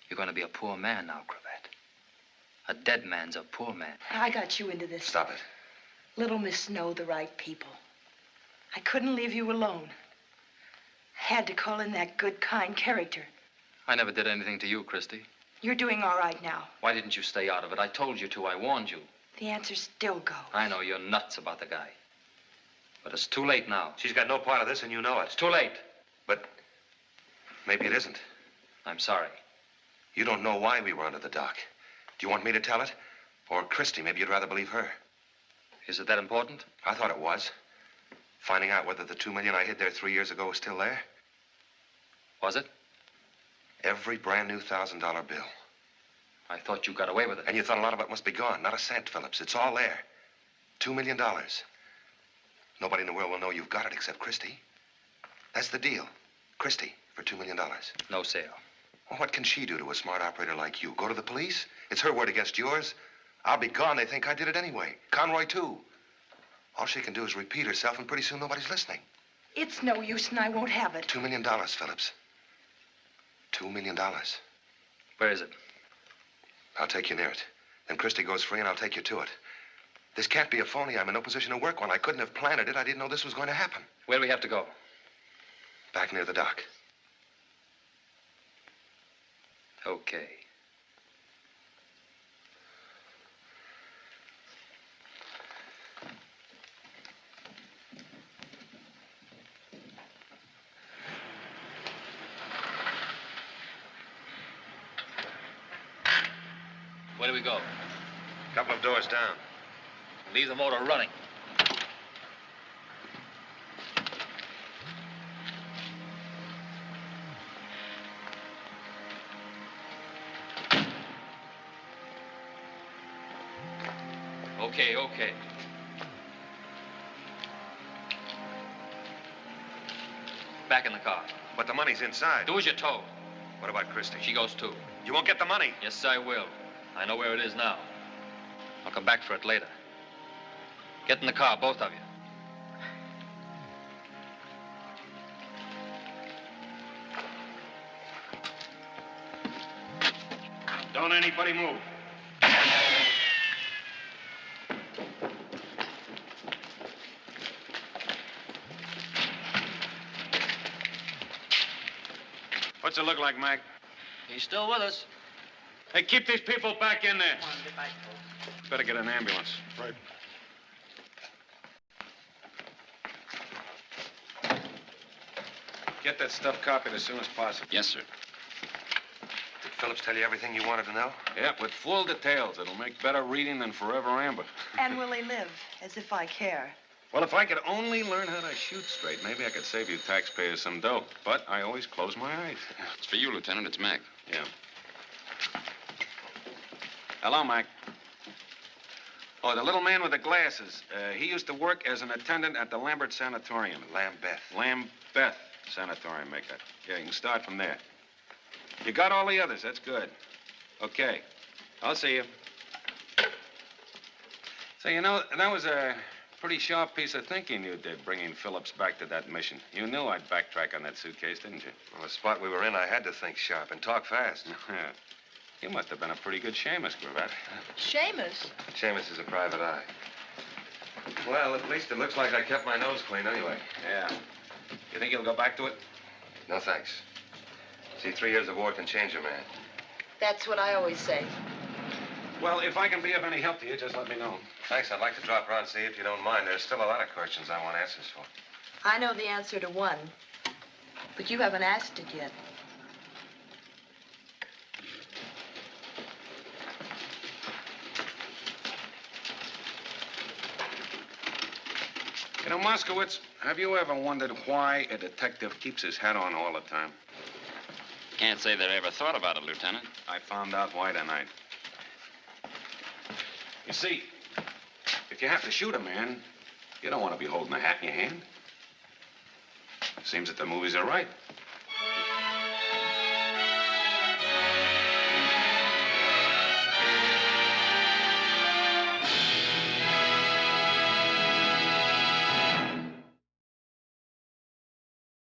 You're going to be a poor man now, Cravat. A dead man's a poor man. I got you into this. Stop it. Little Miss know the right people. I couldn't leave you alone. I had to call in that good, kind character. I never did anything to you, Christie. You're doing all right now. Why didn't you stay out of it? I told you to. I warned you. The answer still goes. I know you're nuts about the guy. But it's too late now. She's got no part of this, and you know it. It's too late. But maybe it isn't. I'm sorry. You don't know why we were under the dock. Do you want me to tell it? Or Christie, maybe you'd rather believe her. Is it that important? I thought it was. Finding out whether the $2 million I hid there 3 years ago was still there. Was it? Every brand new $1,000 bill. I thought you got away with it. And you thought a lot of it must be gone. Not a cent, Phillips. It's all there. $2 million. Nobody in the world will know you've got it except Christie. That's the deal. Christie for $2 million. No sale. Well, what can she do to a smart operator like you? Go to the police? It's her word against yours. I'll be gone. They think I did it anyway. Conroy, too. All she can do is repeat herself, and pretty soon nobody's listening. It's no use, and I won't have it. $2 million, Phillips. $2 million. Where is it? I'll take you near it. Then Christie goes free, and I'll take you to it. This can't be a phony. I'm in no position to work one. I couldn't have planted it. I didn't know this was going to happen. Where do we have to go? Back near the dock. Okay. Where do we go? A couple of doors down. Leave the motor running. Okay. Back in the car. But the money's inside. Do as you're told. What about Christie? She goes too. You won't get the money. Yes, I will. I know where it is now. I'll come back for it later. Get in the car, both of you. Don't anybody move. What's it look like, Mac? He's still with us. Hey, keep these people back in there. Come on, get back, folks. Better get an ambulance. Right. Get that stuff copied as soon as possible. Yes, sir. Did Phillips tell you everything you wanted to know? Yeah, with full details. It'll make better reading than Forever Amber. And will he live? As if I care. Well, if I could only learn how to shoot straight, maybe I could save you taxpayers some dough. But I always close my eyes. It's for you, Lieutenant. It's Mac. Yeah. Hello, Mac. Oh, the little man with the glasses. He used to work as an attendant at the Lambert Sanatorium. Lambeth Sanatorium, make that. Yeah, you can start from there. You got all the others. That's good. Okay. I'll see you. So, you know, that was a pretty sharp piece of thinking you did, bringing Phillips back to that mission. You knew I'd backtrack on that suitcase, didn't you? Well, the spot we were in, I had to think sharp and talk fast. You must have been a pretty good Seamus, Cravat. Seamus? Seamus is a private eye. Well, at least it looks like I kept my nose clean anyway. Yeah. You think you'll go back to it? No, thanks. See, 3 years of war can change a man. That's what I always say. Well, if I can be of any help to you, just let me know. Thanks. I'd like to drop around and see if you don't mind. There's still a lot of questions I want answers for. I know the answer to one, but you haven't asked it yet. You know, Mankiewicz, have you ever wondered why a detective keeps his hat on all the time? Can't say that I ever thought about it, Lieutenant. I found out why tonight. You see, if you have to shoot a man, you don't want to be holding a hat in your hand. Seems that the movies are right.